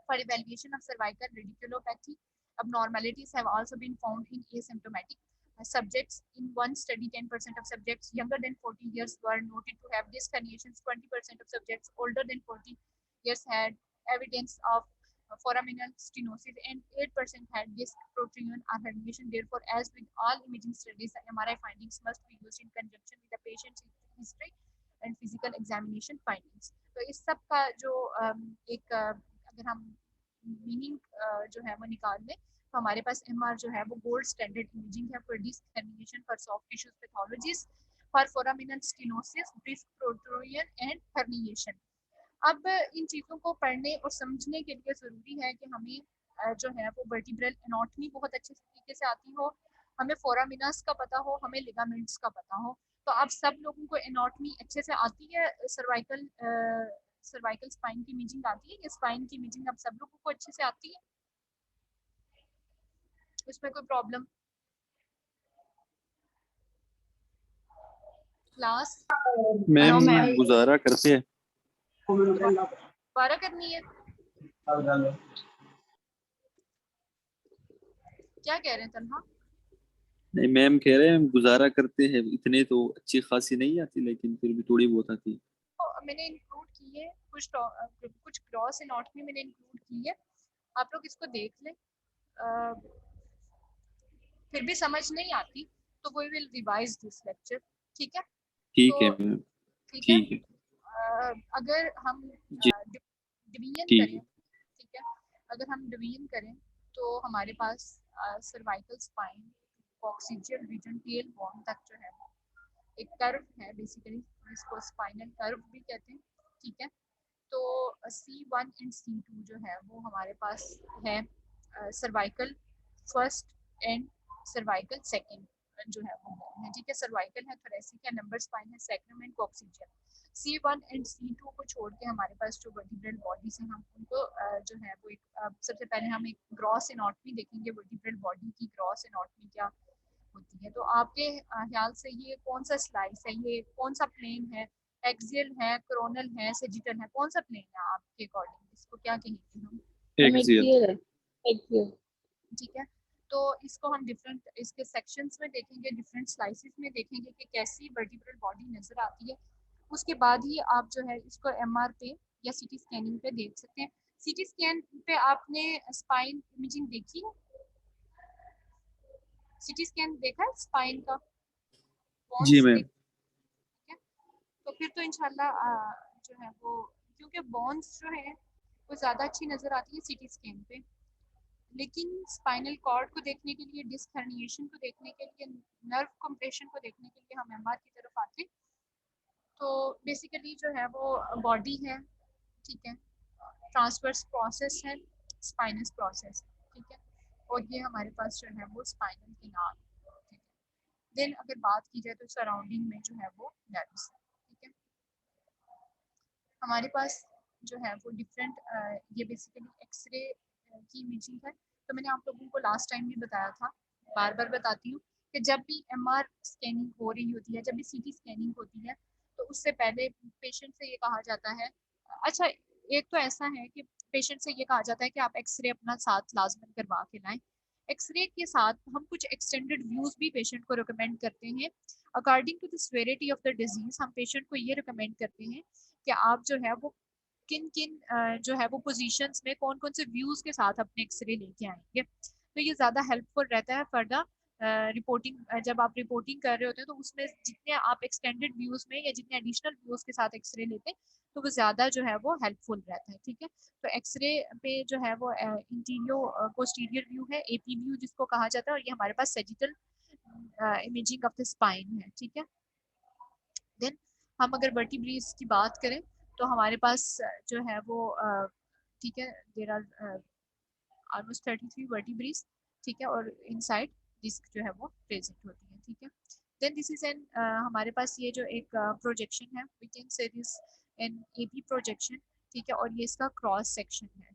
for evaluation of cervical radiculopathy, abnormalities have also been found in asymptomatic subjects. In one study, 10% of subjects younger than 40 years were noted to have disc herniations. 20% of subjects older than 40 years had evidence of foraminal stenosis, and 8% had disc protrusion or herniation. Therefore, as with all imaging studies, the MRI findings must be used in conjunction with the patient's history and physical examination findings. तो इस सब का जो एक अगर हम meaning जो है वो निकाल लें तो हमारे पास MR जो है वो गोल्ड स्टैंडर्ड इमेजिंग है for disc herniation, for soft tissues pathologies, for foraminal stenosis, disc protrusion and herniation. अब इन चीज़ों को पढ़ने और समझने के लिए ज़रूरी है कि हमें जो है वो वर्टिब्रल एनाटॉमी बहुत अच्छे तरीके से आती हो, हमें फोरामिनस का पता हो, हमें लिगामेंट्स का पता हो। तो आप सब लोगों को एनाटॉमी अच्छे से आती है, सर्वाइकल स्पाइन की इमेजिंग आती है, ये स्पाइन की इमेजिंग आप सब लोगों को अच्छे से आती है, उसमें कोई प्रॉब्लम? Class ma'am ma'am. गुजारा करते हैं। दोबारा करनी है, क्या कह रहे हैं तन्हा? नहीं मैम कह रहे हैं हम गुजारा करते हैं, इतने तो अच्छी खासी नहीं आती लेकिन फिर भी थोड़ी बहुत आती। तो मैंने इंक्लूड की है कुछ क्रॉस एनाटॉमी मैंने इंक्लूड की है, आप लोग इसको देख लें। फिर भी समझ नहीं आती तो we will revise this lecture, ठीक है? ठीक तो है मैम, ठीक है, ठीक है अगर हम जी, डिवीजन ठीक करें, है। ठीक है, अगर हम डिवीजन करें तो हमारे पास cervical spine, coccygeal region, tail bone तक जो है वो एक कर्व है बेसिकली, जिसको स्पाइनल कर्व भी कहते हैं, ठीक है? तो C1 एंड C2 जो है वो हमारे पास है cervical first and cervical second जो है वो है, ठीक है? सर्वाइकल है, थोरेसिक है, लंबर स्पाइन है, sacrum and coccygeal. C1 and C2 को छोड़ के हमारे पास जो वर्टिब्रल बॉडी से हम उनको जो है वो एक सबसे पहले हम एक ग्रॉस एनाटॉमी देखेंगे, वर्टिब्रल बॉडी की ग्रॉस एनाटॉमी क्या होती है। तो आपके ख्याल से ये कौन सा स्लाइस है, ये कौन सा प्लेन है, एक्सियल है, कोरोनल है, सेजिटल है, कौन सा प्लेन है आपके अकॉर्डिंग, इसको क्या कहेंगे हम? एक्सियल। ठीक है, तो इसको हम डिफरेंट इसके सेक्शंस में देखेंगे, डिफरेंट स्लाइसेस में देखेंगे कि कैसी वर्टिब्रल बॉडी नजर आती है। उसके बाद ही आप जो है इसको MR पे या CT स्कैनिंग पे देख सकते हैं। CT स्कैन पे आपने स्पाइन इमेजिंग देखी है? CT स्कैन देखा है स्पाइन का, जी बोन्स मैम। देख, ठीक है? तो फिर तो इंशाल्लाह जो है वो, क्योंकि बोन्स जो है वो ज़्यादा अच्छी नज़र आती है CT स्कैन पे, लेकिन स्पाइनल कॉर्ड को देखने के लिए, डिस्क हर्निएशन को देखने के लिए, नर्व कंप्रेशन को देखने के लिए हम MR की तरफ आते हैं। तो बेसिकली जो है वो बॉडी है, ठीक है, ट्रांसवर्स प्रोसेस है, स्पाइनस प्रोसेस, ठीक है, और ये हमारे पास जो है वो स्पाइनल कैनाल, ठीक है। देन अगर बात की जाए तो सराउंडिंग में जो है वो नर्व्स, ठीक है। हमारे पास जो है वो डिफरेंट ये बेसिकली एक्सरे की इमेजिंग है। तो मैंने आप लोगों को लास्ट टाइम भी बताया था, बार बार बताती हूँ कि जब भी MR स्कैनिंग हो रही होती है, जब भी CT स्कैनिंग होती है, तो उससे पहले पेशेंट से ये कहा जाता है, अच्छा एक तो ऐसा है कि पेशेंट से ये कहा जाता है कि आप एक्सरे अपना साथ लाजमन करवा के लाएं। एक्सरे के साथ हम कुछ एक्सटेंडेड व्यूज भी पेशेंट को रिकमेंड करते हैं। According to the severity of the disease हम पेशेंट को ये रिकमेंड करते हैं कि आप जो है वो किन किन जो है वो पोजीशंस में कौन कौन से व्यूज के साथ अपने एक्सरे लेके आएंगे। तो ये ज़्यादा हेल्पफुल रहता है फॉर द रिपोर्टिंग। जब आप रिपोर्टिंग कर रहे होते हैं तो उसमें जितने आप एक्सटेंडेड व्यूज में या जितने एडिशनल व्यूज के साथ एक्सरे लेते हैं तो वो ज़्यादा जो है वो हेल्पफुल रहता है, ठीक है। तो एक्सरे पे जो है वो इंटीरियर पोस्टीरियर व्यू है, AP व्यू जिसको कहा जाता है, और ये हमारे पास sagittal imaging of the spine है, ठीक है। देन हम अगर वर्टिब्रेस की बात करें तो हमारे पास जो है वो ठीक है, देयर आर ऑलमोस्ट 33 वर्टिब्रेस, ठीक है, और इनसाइड डिस्क जो है वो प्रेजेंट होती है, ठीक है। देन दिस इज एन हमारे पास ये जो एक प्रोजेक्शन है, we can say this an AP projection, ठीक है, और ये इसका क्रॉस सेक्शन है,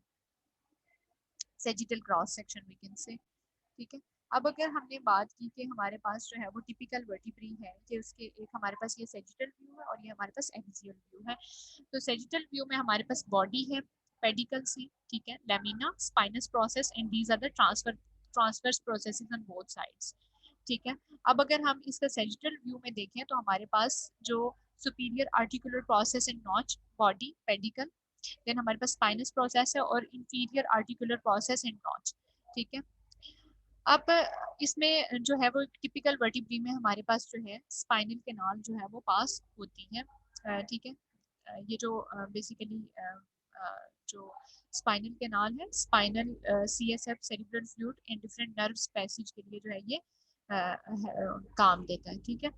sagittal cross section we can say, ठीक है। अब अगर हमने बात की कि हमारे पास जो है वो टिपिकल वर्टिब्री है कि उसके एक हमारे पास ये सेजिटल व्यू है और ये हमारे पास एक्सियल व्यू है। तो सेजिटल व्यू में हमारे पास बॉडी है, पेडिकल्स है, ठीक है, lamina, spinous process and these are the transverse processes on both sides, ठीक है। अब अगर हम इसका सेजिटल व्यू में देखें तो हमारे पास जो superior articular process and notch, body, pedicle, then हमारे पास स्पाइनस प्रोसेस है और inferior articular process and notch, ठीक है। अब इसमें जो है वो टिपिकल वर्टिब्री में हमारे पास जो है स्पाइनल कैनाल जो है वो पास होती है, ठीक है। ये जो बेसिकली जो स्पाइनल कैनाल है, spinal CSF cerebral fluid and different nerves passage के लिए जो है ये काम देता है, ठीक है।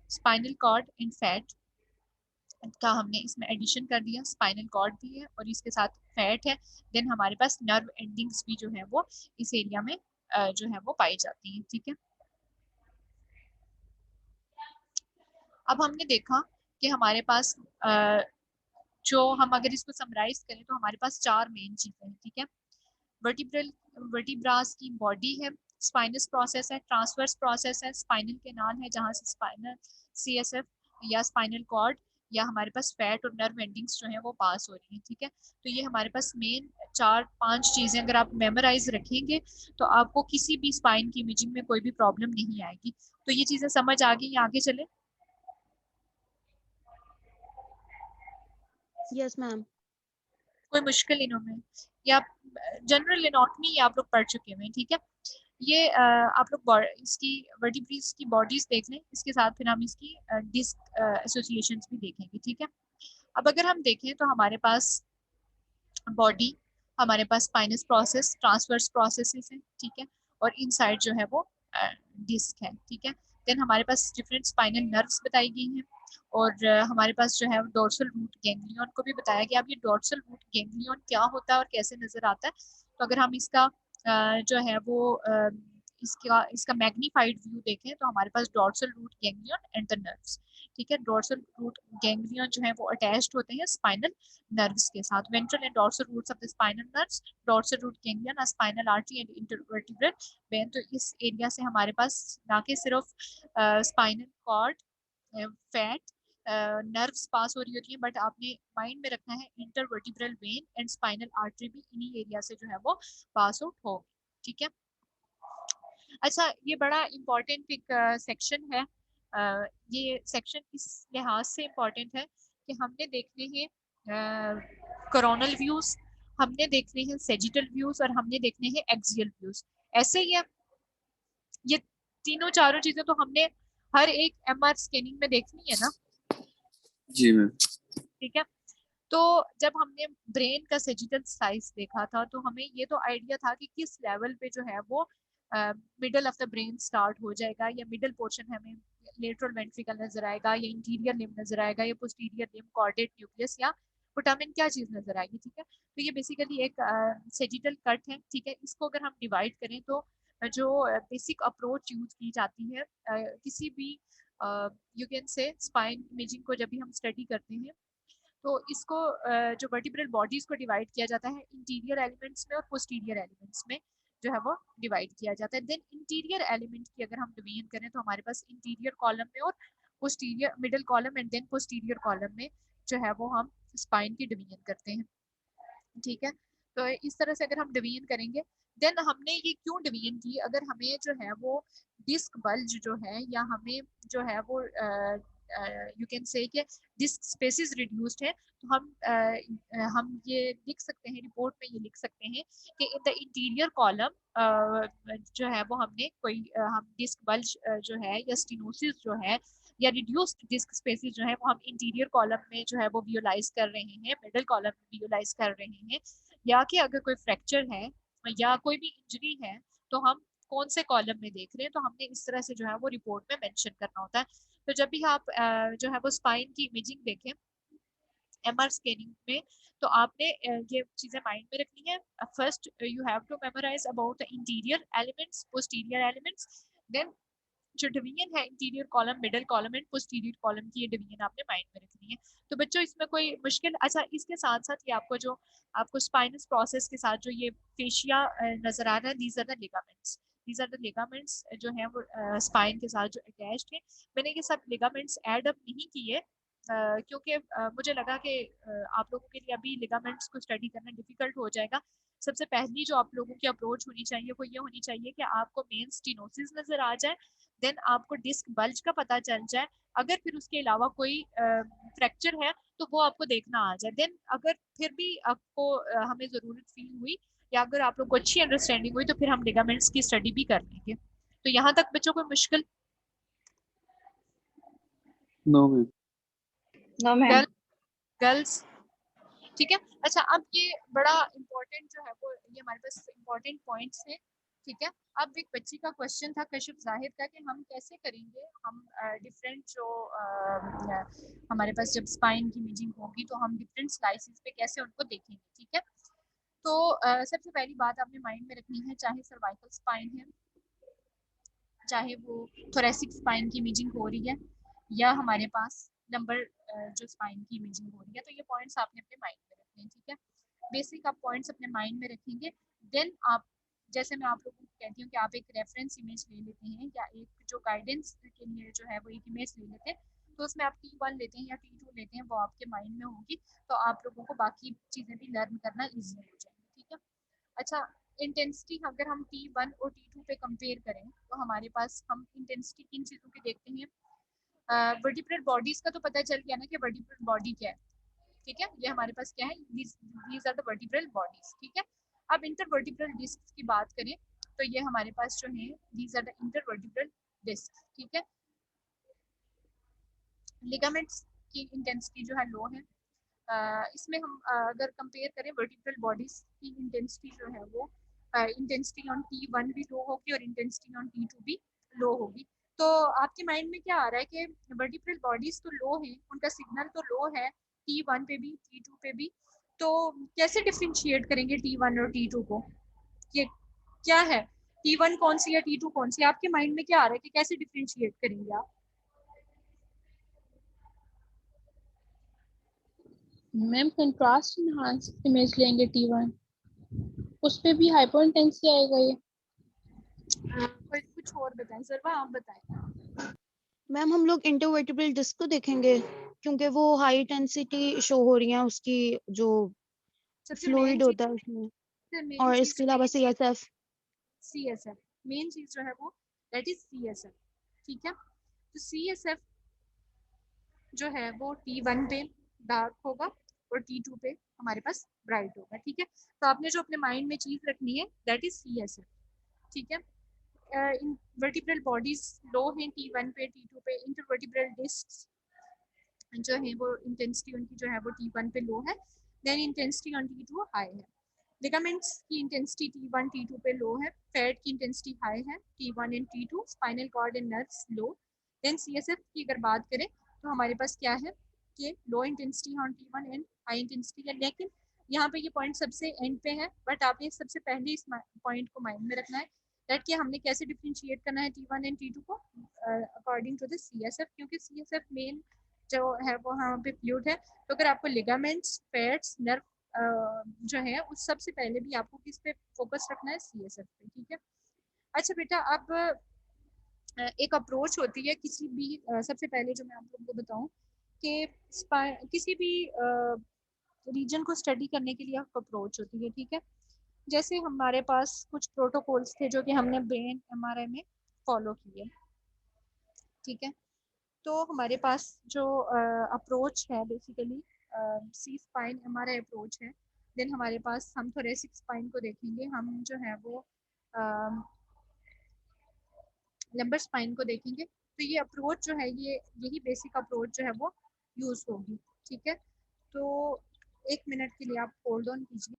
स्पाइनल कॉर्ड एंड फैट का हमने इसमें एडिशन कर दिया, स्पाइनल कॉर्ड भी है और इसके साथ फैट है। देन हमारे पास नर्व एंडिंग्स भी जो है वो इस एरिया में जो है वो पाई जाती हैं, ठीक है। अब हमने देखा कि हमारे पास जो हम अगर इसको समराइज करें तो हमारे पास 4 मेन चीजें हैं, ठीक है। वर्टिब्रास की बॉडी है, स्पाइनस प्रोसेस है, ट्रांसवर्स प्रोसेस है, स्पाइनल कैनाल है जहाँ से स्पाइनल CSF या स्पाइनल कॉर्ड या हमारे पास फैट और नर्व एंडिंग्स जो है वो पास हो रही हैं, ठीक है। तो ये हमारे पास मेन 4-5 चीजें अगर आप मेमोराइज रखेंगे तो आपको किसी भी स्पाइन की इमेजिंग में कोई भी प्रॉब्लम नहीं आएगी। तो ये चीजें समझ आ गई, आगे चले। Yes ma'am. कोई मुश्किल इनमें, या जनरल एनाटॉमी आप लोग पढ़ चुके हैं, ठीक है। ये आप लोग इसकी वर्टिब्रेस की बॉडीज देख लें, इसके साथ फिर हम इसकी डिस्क एसोसिएशंस भी देखेंगे, ठीक है। अब अगर हम देखें तो हमारे पास बॉडी, हमारे पास स्पाइनस प्रोसेस, ट्रांसवर्स प्रोसेसेस हैं, ठीक है, और इनसाइड जो है वो डिस्क है, ठीक है। देन हमारे पास डिफरेंट स्पाइनल नर्व्स बताई गई हैं, और हमारे पास जो है डोर्सल रूट गैंग्लियन को भी बताया गया। अब ये डोर्सल रूट गैंग्लियन क्या होता है और कैसे नजर आता है, तो अगर हम इसका जो है वो इसका इसका मैग्नीफाइड व्यू देखें तो हमारे पास dorsal root ganglion and the nerves, ठीक है। डोर्सल रूट गैंग्लियन जो है वो अटैच्ड होते हैं स्पाइनल नर्व्स के साथ। Ventral and dorsal roots of the spinal nerves, dorsal root ganglion, a spinal artery and intervertebral vein. तो इस एरिया से हमारे पास ना कि सिर्फ spinal cord, fat, nerves pass हो रही होती है, बट आपने माइंड में रखना है intervertebral when and spinal artery भी इन्हीं एरिया से जो है वो पास आउट होगी, ठीक है। अच्छा, ये बड़ा इम्पोर्टेंट एक सेक्शन है। ये सेक्शन इस लिहाज से इम्पोर्टेंट है कि हमने देखने हैं कोरोनल व्यूज, हमने देखने हैं सेजिटल व्यूज, और हमने देखने हैं एक्सियल व्यूज। ऐसे ही है, ये तीनों चारों चीजें तो हमने हर एक एमआर स्कैनिंग में देखनी है ना, जी मैम। ठीक है। तो जब हमने ब्रेन का सेजिटल साइज देखा था तो हमें ये तो आइडिया था कि किस लेवल पे जो है वो middle of the brain start हो जाएगा, या मिडल पोर्शन हमें लेटरल वेंट्रिकल नजर आएगा, या इंटीरियर लिम्ब नजर आएगा, या पोस्टीरियर लिम्ब, कॉर्डेट न्यूक्लियस, या पुटामिन, क्या चीज नजर आएगी, ठीक है। तो ये बेसिकली एक सेजिटल कट है, ठीक है। इसको अगर हम डिवाइड करें तो जो बेसिक अप्रोच यूज की जाती है किसी भी यू कैन से स्पाइन इमेजिंग को जब भी हम स्टडी करते हैं, तो इसको जो वर्टिब्रल बॉडीज को डिवाइड किया जाता है इंटीरियर एलिमेंट्स में और पोस्टीरियर एलिमेंट्स में जो है वो डिवाइड किया जाता है। देन इंटीरियर एलिमेंट की अगर हम डिवीजन करें तो हमारे पास इंटीरियर कॉलम में और posterior middle column and then posterior column में जो है वो हम स्पाइन की डिवीजन करते हैं, ठीक है। तो इस तरह से अगर हम डिवीजन करेंगे, देन हमने ये क्यों डिवीजन की, अगर हमें जो है वो डिस्क बल्ज जो है, या हमें जो है वो यू कैन से कि डिस्क स्पेसेस रिड्यूस्ड है, तो हम ये लिख सकते हैं, रिपोर्ट में ये लिख सकते हैं कि इन द इंटीरियर कॉलम जो है वो हमने कोई हम डिस्क बल्ज जो है या स्टेनोसिस जो है या रिड्यूस्ड डिस्क स्पेसेस जो है वो हम इंटीरियर कॉलम में जो है वो विजुअलाइज कर रहे हैं, मिडिल कॉलम में विजुअलाइज कर रहे हैं, या कि अगर कोई फ्रैक्चर है या कोई भी इंजरी है तो हम कौन से कॉलम में देख रहे हैं, तो हमने इस तरह से जो है वो रिपोर्ट में मेंशन करना होता है। तो जब भी आप जो है वो स्पाइन की इमेजिंग देखें एमआर स्कैनिंग में, तो आपने ये चीजें माइंड में रखनी है। First you have to memorise about the interior elements, posterior elements, then जो डिवीजन है interior column, middle column and posterior column की, ये डिवीजन आपने माइंड में रखनी है। तो बच्चों इसमें कोई मुश्किल, अच्छा इसके साथ साथ ये आपको स्पाइनस प्रोसेस के साथ जो ये फेशिया नजर आ रहा है, these are the ligaments, these are the ligaments जो है वो स्पाइन के साथ जो अटैच्ड है। मैंने ये सब लिगामेंट्स ऐड अप नहीं किए क्योंकि मुझे लगा कि आप लोगों के लिए अभी लिगामेंट्स को स्टडी करना डिफिकल्ट हो जाएगा। सबसे पहली जो आप लोगों की अप्रोच होनी चाहिए वो ये होनी चाहिए कि आपको मेन स्टेनोसिस नजर आ जाए, देन आपको डिस्क बल्ज का पता चल जाए, अगर फिर उसके अलावा कोई फ्रैक्चर है तो वो आपको देखना आ जाए। देन अगर फिर भी आपको हमें ज़रूरत फील हुई या अगर आप लोग को अच्छी अंडरस्टैंडिंग हुई तो फिर हम लिगामेंट्स की स्टडी भी कर लेंगे। तो यहाँ तक बच्चों को मुश्किल? No ma'am. No ma'am. Girls, ठीक है। अच्छा, अब ये बड़ा इम्पोर्टेंट जो है वो ये हमारे पास इम्पोर्टेंट पॉइंट्स हैं, ठीक है। अब एक बच्ची का क्वेश्चन था कशिफ जाहिद का कि हम कैसे करेंगे, हम डिफरेंट जो हमारे पास जब स्पाइन की इमेजिंग होगी तो हम डिफरेंट स्लाइसेस पे कैसे उनको देखेंगे, ठीक है। तो सबसे पहली बात आपने माइंड में रखनी है, चाहे सर्वाइकल स्पाइन है, चाहे वो थोरेसिक स्पाइन की इमेजिंग हो रही है, या हमारे पास नंबर जो स्पाइन की इमेजिंग हो रही है, तो ये पॉइंट्स आपने अपने माइंड में रखने हैं, ठीक है। बेसिक आप पॉइंट्स अपने माइंड में रखेंगे, देन आप, जैसे मैं आप लोगों को कहती हूँ कि आप एक रेफरेंस इमेज ले लेते हैं या एक जो गाइडेंस के लिए जो है वो एक इमेज ले लेते हैं, तो उसमें आप T1 लेते हैं या T2 लेते हैं वो आपके माइंड में होगी, तो आप लोगों को बाकी चीज़ें भी लर्न करना ईजी हो जाएगी, ठीक है। अच्छा, इंटेंसिटी अगर हम T1 और T2 पे कंपेयर करें तो हमारे पास हम इंटेंसिटी किन चीज़ों की देखते हैं। वर्टिब्रल बॉडीज का तो पता चल गया ना कि वर्टिब्रल बॉडी क्या है, ठीक है, ये हमारे पास क्या है, these are the vertebral bodies, ठीक है। अब इंटरवर्टिब्रल डिस्क की बात करें तो ये हमारे पास जो है these are the intervertebral disc, ठीक है। लिगामेंट्स की इंटेंसिटी जो है लो है। इसमें हम अगर कंपेयर करें वर्टिब्रल बॉडीज की इंटेंसिटी जो है वो इंटेंसिटी ऑन T1 भी लो होगी और इंटेंसिटी ऑन T2 भी लो होगी। तो आपके माइंड में क्या आ रहा है कि वर्टिब्रल बॉडीज तो लो हैं, उनका सिग्नल तो लो है T1 पे भी T2 पे भी, तो कैसे डिफरेंशिएट करेंगे T1 और T2 को, ये क्या है, T1 कौन सी है T2 कौन सी है, आपके माइंड में क्या आ रहा है कि कैसे डिफरेंशिएट करेंगे आप। मैम कंट्रास्ट इनहांस इमेज लेंगे T1, उस पे भी हाइपर इंटेंसिटी आएगा ये। कोई कुछ और बताएं, सर्वा आप बताएं। मैम हम लोग इंटरवर्टिब्रल डिस्क को देखेंगे क्योंकि वो हाई इंटेंसिटी शो हो रही है, उसकी जो सबसे फ्लूइड होता है उसमें, मेन और चीज इसके अलावा CSF। CSF मेन चीज जो है वो दैट इज CSF, ठीक है। तो CSF जो है वो T1 पे डार्क होगा और T2 पे हमारे पास ब्राइट होगा, ठीक है। तो आपने जो अपने माइंड में चीज रखनी है दैट इज CSF, ठीक है। वर्टिब्रल बॉडीज लो हैं T1 पे T2 पे, इंटरवर्टिब्रल डिस्क जो है वो इंटेंसिटी उनकी जो है वो T1 पे लो है, then intensity on T2 high है। लिगामेंट्स की इंटेंसिटी T1 T2 पे लो है, फैट की इंटेंसिटी हाई है T1 and T2, spinal cord and nerves low. Then CSF की अगर बात करें तो हमारे पास क्या है कि low intensity on T1 and high intensity है, लेकिन यहाँ पे ये पॉइंट सबसे एंड पे है, बट आपने सबसे पहले इस पॉइंट को माइंड में रखना है दैट कि हमने कैसे डिफरेंशिएट करना है T1 एंड T2 को अकॉर्डिंग टू द CSF, क्योंकि CSF मेन जो है वो यहाँ पे फ्लूइड है। तो अगर आपको लिगामेंट्स, फैट्स, नर्व जो है उस सबसे पहले भी आपको किस पे फोकस रखना है, CSF पे, ठीक है। अच्छा बेटा, अब एक अप्रोच होती है किसी भी सबसे पहले जो मैं आप लोगों को बताऊं कि किसी भी रीजन को स्टडी करने के लिए एक अप्रोच होती है, ठीक है। जैसे हमारे पास कुछ प्रोटोकॉल्स थे जो कि हमने ब्रेन MRI में फॉलो किए, ठीक है। तो हमारे पास जो अप्रोच है बेसिकली सी स्पाइन MRI अप्रोच है। देन हमारे पास हम थोरेसिक स्पाइन को देखेंगे, हम जो है वो लंबर स्पाइन को देखेंगे। तो ये अप्रोच जो है ये यही बेसिक अप्रोच जो है वो यूज होगी, ठीक है। तो 1 मिनट के लिए आप होल्ड ऑन कीजिए।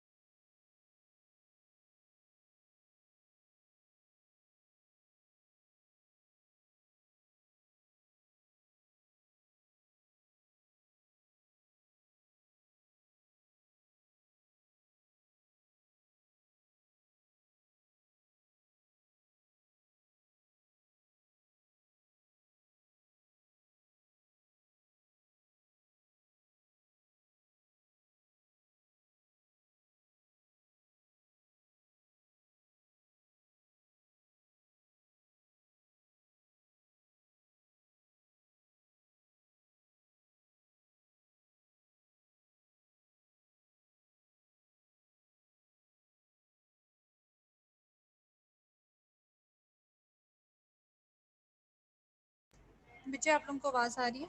बच्चे आप लोगों को आवाज आ रही है?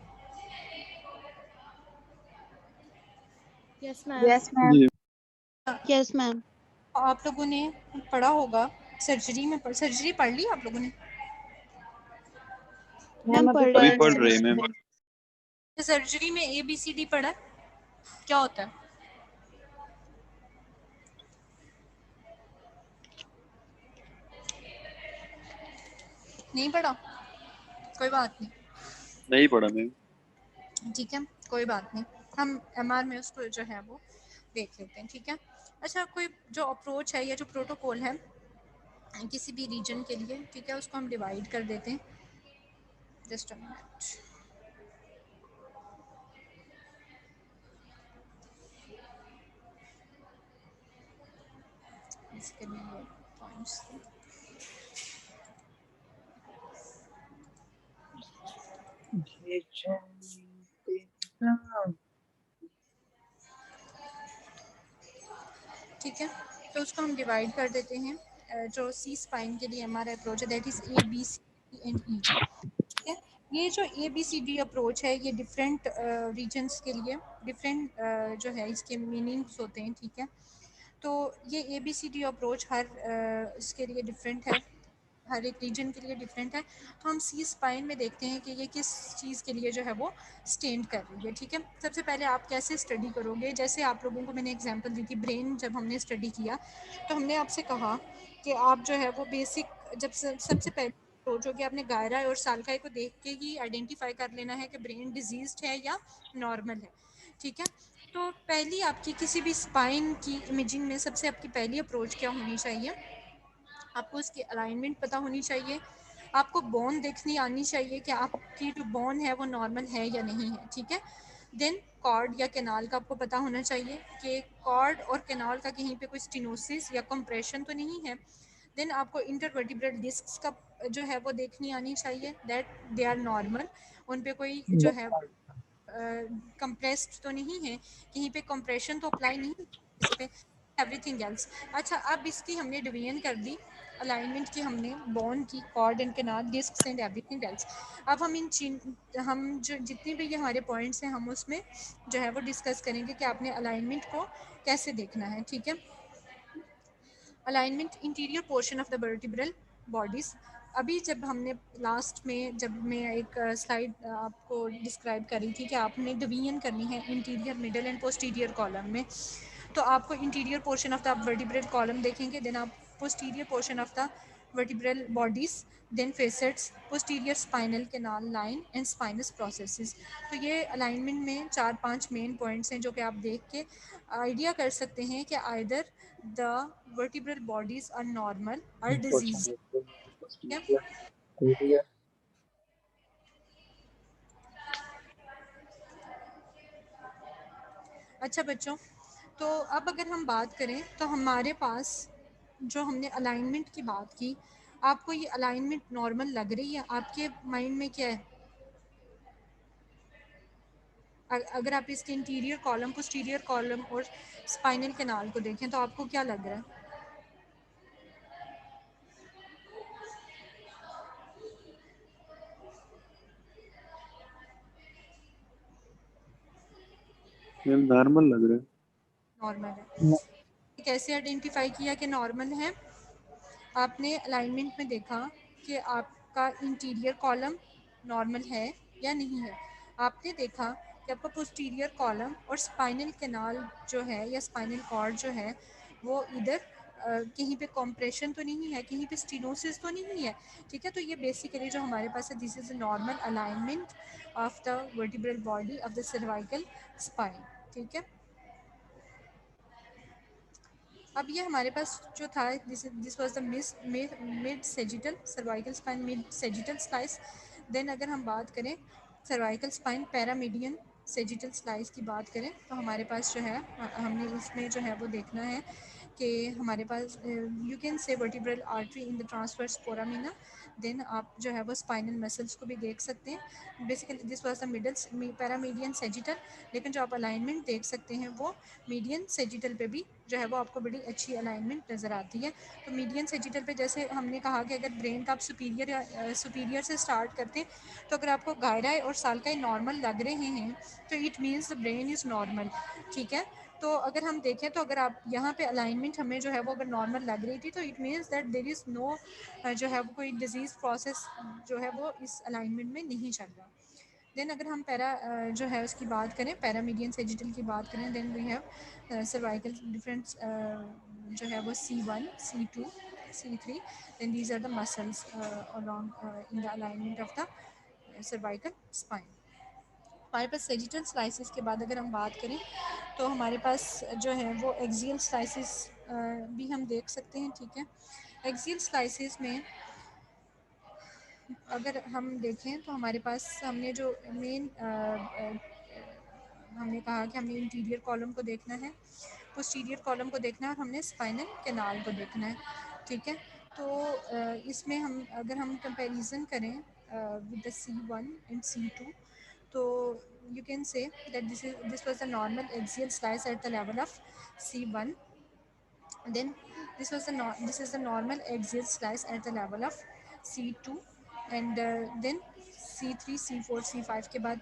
Yes ma'am. जी यस मैम। आप लोगों ने पढ़ा होगा सर्जरी में, सर्जरी पढ़ ली आप लोगों ने? मैम पढ़ अभी रहे पढ़ हैं। रहे हैं मैम। सर्जरी में ABCD पढ़ा, क्या होता है? नहीं पढ़ा, कोई बात नहीं, नहीं पढ़ा मैम। ठीक है, कोई बात नहीं, हम MR में उसको जो है वो देख लेते हैं, ठीक है। अच्छा, कोई जो अप्रोच है या जो प्रोटोकॉल है किसी भी रीजन के लिए, ठीक है, उसको हम डिवाइड कर देते हैं। Just a minute. इसके लिए पॉइंट्स ठीक है। तो उसको हम डिवाइड कर देते हैं। जो सी स्पाइन के लिए हमारा अप्रोच है that is A B C and E, ठीक है। ये जो A B C D approach है ये डिफरेंट रीजन्स के लिए डिफरेंट जो है इसके मीनिंग्स होते हैं, ठीक है। तो ये A B C D approach हर इसके लिए डिफरेंट है, हर एक रीजन के लिए डिफरेंट है। तो हम सी स्पाइन में देखते हैं कि ये किस चीज़ के लिए जो है वो स्टैंड कर रही है, ठीक है। सबसे पहले आप कैसे स्टडी करोगे, जैसे आप लोगों को मैंने एग्जांपल दी थी ब्रेन, जब हमने स्टडी किया तो हमने आपसे कहा कि आप जो है वो बेसिक जब सबसे पहले अप्रोच हो कि आपने गायरा और सालकाई को देख के ही आइडेंटिफाई कर लेना है कि ब्रेन डिजीज्ड है या नॉर्मल है, ठीक है। तो पहली आपकी किसी भी स्पाइन की इमेजिंग में सबसे आपकी पहली अप्रोच क्या होनी चाहिए, आपको उसकी अलाइनमेंट पता होनी चाहिए, आपको बोन देखनी आनी चाहिए कि आपकी जो बोन है वो नॉर्मल है या नहीं है, ठीक है। देन कॉर्ड या कैनाल का आपको पता होना चाहिए कि कॉर्ड और कैनाल का कहीं पे कोई स्टिनोसिस या कंप्रेशन तो नहीं है। देन आपको इंटरवर्टिब्रल डिस्क्स का जो है वो देखनी आनी चाहिए दैट दे आर नॉर्मल, उन पे कोई जो है कंप्रेस्ड तो नहीं है, कहीं पे कंप्रेशन तो अप्लाई नहीं इस पे, एवरीथिंग एल्स। अच्छा, अब इसकी हमने डिवीजन कर दी अलाइनमेंट की, हमने बोन की, cord and canal, discs and everything else. अब हम जो जितने भी ये हमारे पॉइंट्स हैं हम उसमें जो है वो डिस्कस करेंगे कि आपने अलाइनमेंट को कैसे देखना है, ठीक है। Alignment interior portion of the vertebral bodies. अभी जब हमने लास्ट में जब मैं एक स्लाइड आपको डिस्क्राइब कर रही थी कि आपने डिवीजन करनी है interior, middle and posterior column में, तो आपको interior portion of the vertebral column देखेंगे, देन आप posterior portion of the vertebral bodies, then facets, posterior spinal canal line and spinous processes. तो ये अलाइनमेंट में 4-5 मेन पॉइंट्स हैं जो कि आप देख के आइडिया कर सकते हैं कि either the vertebral bodies are normal और डिजीज। अच्छा बच्चों, तो अब अगर हम बात करें तो हमारे पास जो हमने अलाइनमेंट की बात की, आपको ये अलाइनमेंट नॉर्मल लग रही है? आपके माइंड में क्या है? अगर आप इसके इंटीरियर कॉलम, पोस्टीरियर कॉलम और स्पाइनल कैनाल को देखें तो आपको क्या लग रहा है? मैम नॉर्मल लग रहा है। नॉर्मल है। कैसे आइडेंटिफाई किया कि नॉर्मल है? आपने अलाइनमेंट में देखा कि आपका इंटीरियर कॉलम नॉर्मल है या नहीं है। आपने देखा कि आपका पोस्टीरियर कॉलम और स्पाइनल कैनाल जो है या स्पाइनल कॉर्ड जो है वो इधर कहीं पे कॉम्प्रेशन तो नहीं है, कहीं पे स्टिनोसिस तो नहीं है, ठीक है। तो ये बेसिकली जो हमारे पास है this is a normal alignment of the vertebral body of the cervical spine, ठीक है। अब ये हमारे पास जो था this was the mid sagittal cervical spine, mid sagittal slice. Then अगर हम बात करें cervical spine paramedian sagittal slice की बात करें तो हमारे पास जो है हमने इसमें जो है वो देखना है कि हमारे पास you can say vertebral artery in the transverse foramina. Then आप जो है वो स्पाइनल मसल्स को भी देख सकते हैं। Basically this was the middle paramedian sagittal, लेकिन जो आप अलाइनमेंट देख सकते हैं वो मीडियन सेजिटल पे भी जो है वो आपको बड़ी अच्छी अलाइनमेंट नज़र आती है। तो मीडियन सेजिटल पे जैसे हमने कहा कि अगर ब्रेन का आप सुपीरियर से स्टार्ट करते हैं तो अगर आपको गायराई और सालकाई नॉर्मल लग रहे हैं तो it means the brain is normal, ठीक है। तो अगर हम देखें तो अगर आप यहाँ पे अलाइनमेंट हमें जो है वो अगर नॉर्मल लग रही थी तो it means that there is no जो है वो कोई डिजीज़ प्रोसेस जो है वो इस अलाइनमेंट में नहीं चल रहा। देन अगर हम जो है उसकी बात करें पैरामीडियन सेजिटल की बात करें, then we have cervical different जो है वो C1, C2, C3, then these are the muscles along in the alignment of the cervical spine. हमारे पास सेजिटल स्लाइसिस के बाद अगर हम बात करें तो हमारे पास जो है वो एक्सियल स्लाइसिस भी हम देख सकते हैं, ठीक है। एक्सियल स्लाइसिस में अगर हम देखें तो हमारे पास हमने जो मेन हमने कहा कि हमने इंटीरियर कॉलम को देखना है, पोस्टीरियर कॉलम को देखना है और हमने स्पाइनल कैनाल को देखना है, ठीक है। तो इसमें हम अगर हम कंपैरिजन करें with the C1 and C2 तो you can say that this was the normal axial slice at the level of C1 Then this is the normal axial slice at the level of C2, and then C3, C4, C5 के बाद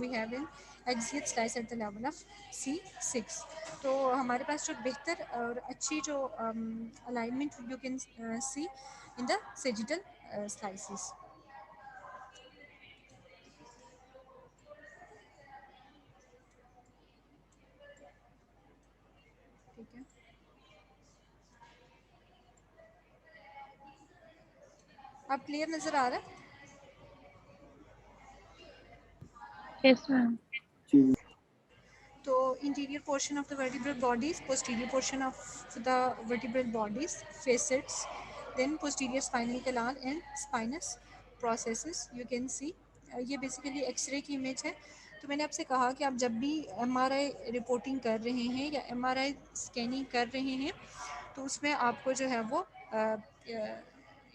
we have an axial slice at the level of C6. तो हमारे पास जो बेहतर और अच्छी जो alignment you can see in the sagittal slices. ठीक है, अब क्लियर नजर आ रहा है? Yes ma'am. तो anterior portion of the vertebral bodies, posterior portion of the vertebral bodies, facets, then posterior spinal canal and spinous processes you can see. ये basically x ray की इमेज है। तो मैंने आपसे कहा कि आप जब भी एमआरआई रिपोर्टिंग कर रहे हैं या एमआरआई स्कैनिंग कर रहे हैं तो उसमें आपको जो है वो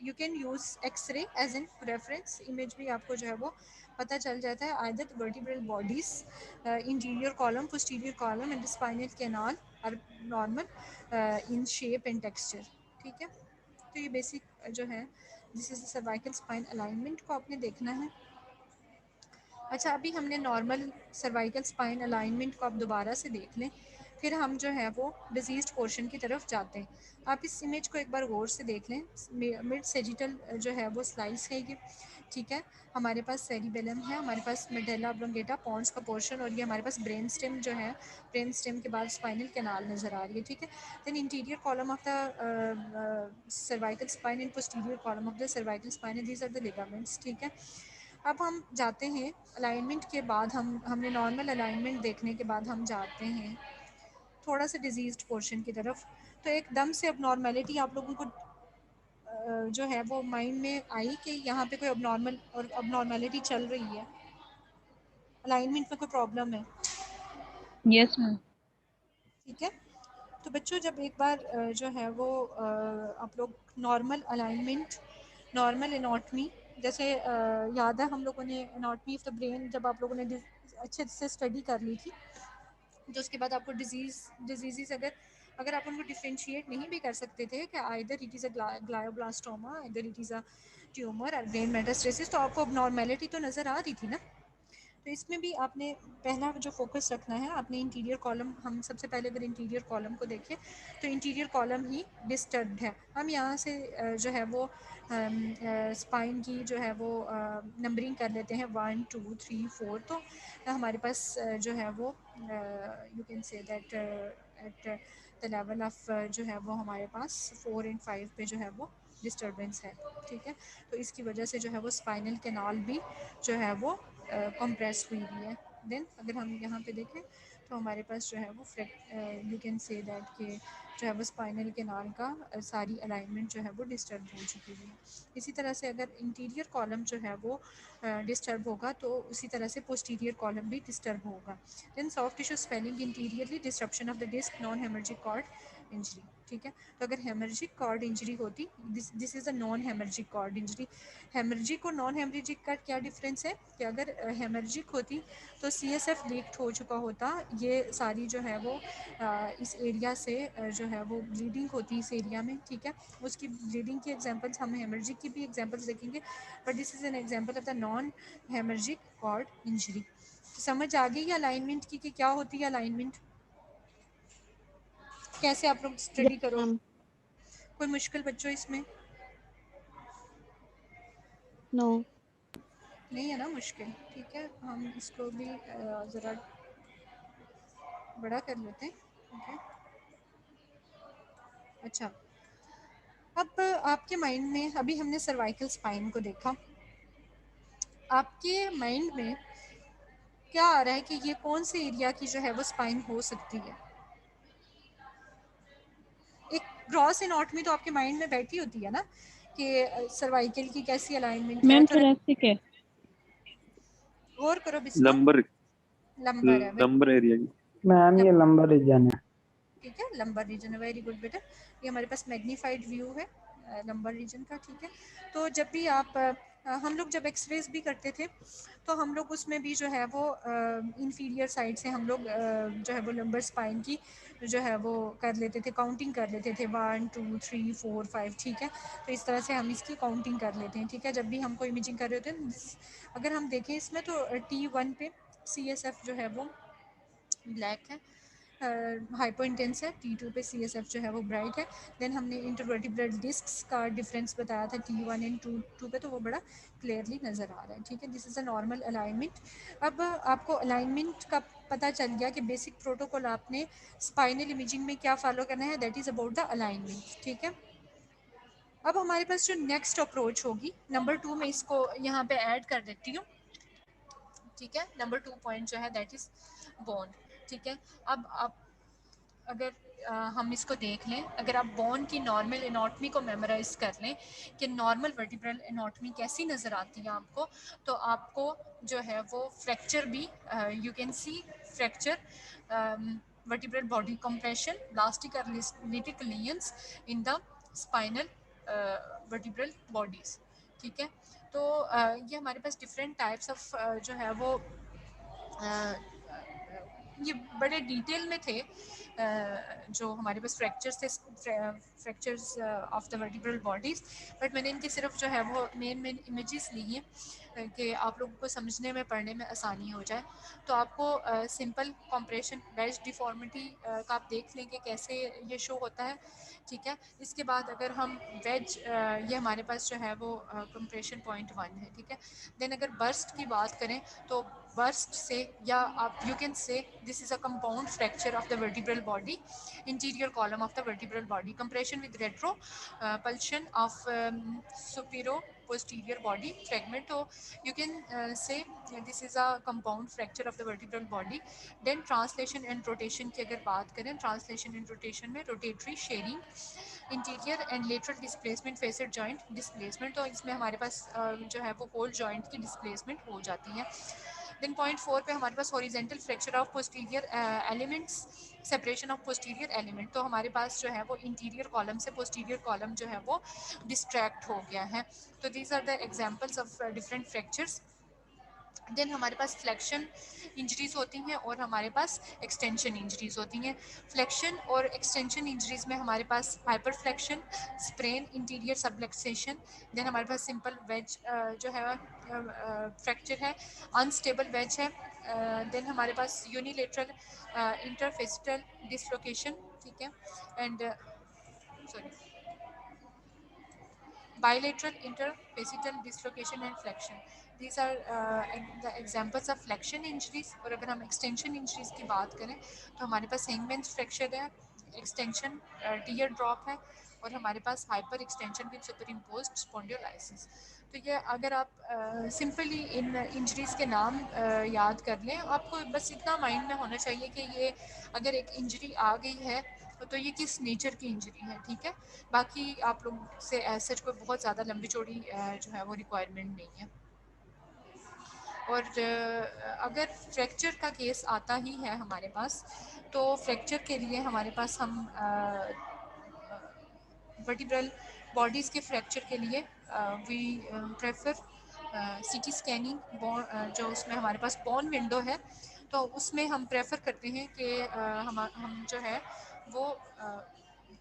you can use x-ray as an reference image भी आपको जो है वो पता चल जाता है। Either the vertebral bodies, interior column, posterior column and spinal canal are normal in shape and texture. ठीक है, तो ये बेसिक जो है this is the cervical spine alignment को आपने देखना है। अच्छा, अभी हमने नॉर्मल सर्वाइकल स्पाइन अलाइनमेंट को आप दोबारा से देख लें, फिर हम जो है वो डिजीज़्ड पोर्शन की तरफ जाते हैं। आप इस इमेज को एक बार गौर से देख लें। मिड सेजिटल जो है वो स्लाइस है ये, ठीक है। हमारे पास सेरिबेलम है, हमारे पास मेडुला ऑब्लोंगेटा पॉन्स का पोर्शन, और ये हमारे पास ब्रेन स्टेम जो है, ब्रेन स्टेम के बाद स्पाइनल कैनाल नज़र आ रही है, ठीक है। Then interior column of the cervical spine and posterior column of the cervical spine, these are the ligaments, ठीक है। अब हम जाते हैं अलाइनमेंट के बाद, हमने नॉर्मल अलाइनमेंट देखने के बाद हम जाते हैं थोड़ा सा डिजीज्ड पोर्शन की तरफ। तो एकदम से अब नॉर्मेलिटी आप लोगों को जो है वो माइंड में आई कि यहाँ पे कोई अबनॉर्मल और अबनॉर्मेलिटी चल रही है, अलाइनमेंट में कोई प्रॉब्लम है? Yes ma'am. ठीक है, तो बच्चों जब एक बार जो है वो आप लोग नॉर्मल अलाइनमेंट, नॉर्मल एनाटमी, जैसे याद है हम लोगों ने एनाटमी ऑफ द ब्रेन जब आप लोगों ने अच्छे से स्टडी कर ली थी, तो उसके बाद आपको डिजीज़ अगर आप उनको डिफ्रेंशिएट नहीं भी कर सकते थे कि either it is a glioblastoma, either it is a tumour और ब्रेन मेटास्टेसिस, तो आपको अबनॉर्मेलिटी तो नज़र आ रही थी ना। तो इसमें भी आपने पहला जो फोकस रखना है, आपने इंटीरियर कॉलम, हम सबसे पहले अगर इंटीरियर कॉलम को देखें तो इंटीरियर कॉलम ही डिस्टर्ब्ड है। हम यहाँ से जो है वो स्पाइन की जो है वो नंबरिंग कर लेते हैं 1 2 3 4। तो हमारे पास जो है वो you can say that at the level of जो है वो हमारे पास 4 एंड 5 पे जो है वो डिस्टर्बेंस है, ठीक है। तो इसकी वजह से जो है वो स्पाइनल कैनाल भी जो है वो कंप्रेस हुई हुई है। देन अगर हम यहाँ पे देखें तो हमारे पास जो है वो यू कैन से दैट कि जो है वो स्पाइनल कैनाल का सारी अलाइनमेंट जो है वो डिस्टर्ब हो चुकी है। इसी तरह से अगर इंटीरियर कॉलम जो है वो डिस्टर्ब होगा तो उसी तरह से पोस्टीरियर कॉलम भी डिस्टर्ब होगा। Then soft tissue swelling anteriorly, disruption of the disc, non haemorrhagic cord injury, ठीक है। तो अगर हेमर्जिक कॉर्ड इंजरी होती, this is a non haemorrhagic cord injury. Haemorrhagic और नॉन हेमर्जिक का क्या डिफरेंस है कि अगर हेमर्जिक होती तो CSF लीक्ड हो चुका होता, ये सारी जो है वो इस एरिया से जो है वो ब्लीडिंग होती इस एरिया में, ठीक है। उसकी ब्लीडिंग की एग्जांपल्स, हम हेमर्जिक की भी एग्जांपल्स देखेंगे, but this is an example of the non haemorrhagic cord injury. तो समझ आ गई अलाइनमेंट की कि क्या होती है अलाइनमेंट, कैसे आप लोग स्टडी करो? कोई मुश्किल बच्चों इसमें? नो नहीं है ना मुश्किल, ठीक है। हम इसको भी ज़रा बड़ा कर लेते हैं, ओके। अच्छा, अब आपके माइंड में, अभी हमने सर्वाइकल स्पाइन को देखा, आपके माइंड में क्या आ रहा है कि ये कौन से एरिया की जो है वो स्पाइन हो सकती है? एक ग्रॉस एनाटॉमी तो आपके माइंड में बैठी होती है ना कि सर्वाइकल की कैसी अलाइनमेंट है। मैम थोड़ा थोरेसिक है। गौर करो बिस्मा, लंबर लंबर है, लंबर एरिया की। मैम ये लंबर रीजन है। ठीक है, लंबर रीजन है, वेरी गुड बेटा। ये हमारे पास मैग्नीफाइड व्यू है लंबर रीजन का, ठीक है। तो जब भी आप हम लोग जब एक्सरेज भी करते थे तो हम लोग उसमें भी जो है वो इंफीरियर साइड से हम लोग जो है वो लंबर स्पाइन की जो है वो कर लेते थे, काउंटिंग कर लेते थे 1 2 3 4 5, ठीक है। तो इस तरह से हम इसकी काउंटिंग कर लेते हैं, ठीक है, जब भी हमको इमेजिंग कर रहे होते हैं। अगर हम देखें इसमें तो T1 पे CSF जो है वो ब्लैक है, हाइपो इंटेंस है। T2 पे CSF जो है वो ब्राइट है। देन हमने इंटरवर्टिब्रल डिस्क्स का डिफरेंस बताया था T1 एंड T2 पे, तो वो बड़ा क्लियरली नज़र आ रहा है, ठीक है। This is a normal alignment. अब आपको अलाइनमेंट का पता चल गया कि बेसिक प्रोटोकॉल आपने स्पाइनल इमेजिंग में क्या फॉलो करना है, that is about the alignment, ठीक है। अब हमारे पास जो नेक्स्ट अप्रोच होगी नंबर 2 में इसको यहाँ पे ऐड कर देती हूँ, ठीक है। नंबर 2 पॉइंट जो है दैट इज़ बॉन्ड, ठीक है। अब आप अगर हम इसको देख लें, अगर आप बोन की नॉर्मल एनाटॉमी को मेमोराइज कर लें कि नॉर्मल वर्टिब्रल एनाटॉमी कैसी नज़र आती है आपको, तो आपको जो है वो फ्रैक्चर भी you can see fracture, vertebral body compression, blastic और lytic lesions in the spinal vertebral bodies, ठीक है। तो ये हमारे पास डिफरेंट टाइप्स ऑफ जो है वो ये बड़े डिटेल में थे जो हमारे पास फ्रैक्चर्स थे, fractures of the vertebral bodies, but मैंने इनकी सिर्फ जो है वो मेन इमेजेस ली हैं कि आप लोगों को समझने में पढ़ने में आसानी हो जाए। तो आपको सिंपल कॉम्प्रेशन वेज डिफॉर्मिटी का आप देख लें कि कैसे ये शो होता है, ठीक है। इसके बाद अगर हम वेज ये हमारे पास जो है वो कंप्रेशन पॉइंट 1 है, ठीक है। देन अगर बर्स्ट की बात करें तो बर्स्ट से या आप you can say this is a compound fracture of the vertebral body, anterior column of the vertebral body, compression with retropulsion of superior posterior body fragment. So you can say this is a compound fracture of the vertebral body. Then translation and rotation की अगर बात करें, translation and rotation में rotatory sharing, interior and lateral displacement, facet joint displacement, तो इसमें हमारे पास जो है वो होल जॉइंट की डिस्प्लेसमेंट हो जाती है। देन पॉइंट 4 पे हमारे पास horizontal fracture of posterior elements, separation of posterior element, तो हमारे पास जो है वो इंटीरियर कॉलम से पोस्टीरियर कॉलम जो है वो डिस्ट्रैक्ट हो गया है। तो these are the examples of different fractures. Then हमारे पास फ्लेक्शन इंजरीज़ होती हैं और हमारे पास एक्सटेंशन इंजरीज़ होती हैं। फ्लेक्शन और एक्सटेंशन इंजरीज़ में हमारे पास hyper flexion, sprain, anterior subluxation, then हमारे पास सिंपल वेज जो है फ्रैक्चर है, अनस्टेबल वेज है, देन हमारे पास यूनिलेटरल इंटरफेसिटल डिसलोकेशन, ठीक है, and sorry bilateral interfacial dislocation and flexion. These are the examples of flexion injuries. और अगर हम extension injuries की बात करें तो हमारे पास hangman's fracture है, extension tear drop है, और हमारे पास hyper extension with superimposed spondylolysis। तो ये अगर आप सिंपली इन इंजरीज़ के नाम याद कर लें, आपको बस इतना माइंड में होना चाहिए कि ये अगर एक इंजरी आ गई है तो ये किस नेचर की इंजरी है, ठीक है। बाकी आप लोग से सच कोई बहुत ज़्यादा लंबी चौड़ी जो है वो रिक्वायरमेंट नहीं है। और अगर फ्रैक्चर का केस आता ही है हमारे पास, तो फ्रैक्चर के लिए हमारे पास हम वर्टिब्रल बॉडीज़ के फ्रैक्चर के लिए वी प्रेफर सीटी स्कैनिंग, जो उसमें हमारे पास बोन विंडो है, तो उसमें हम प्रेफर करते हैं कि हम जो है वो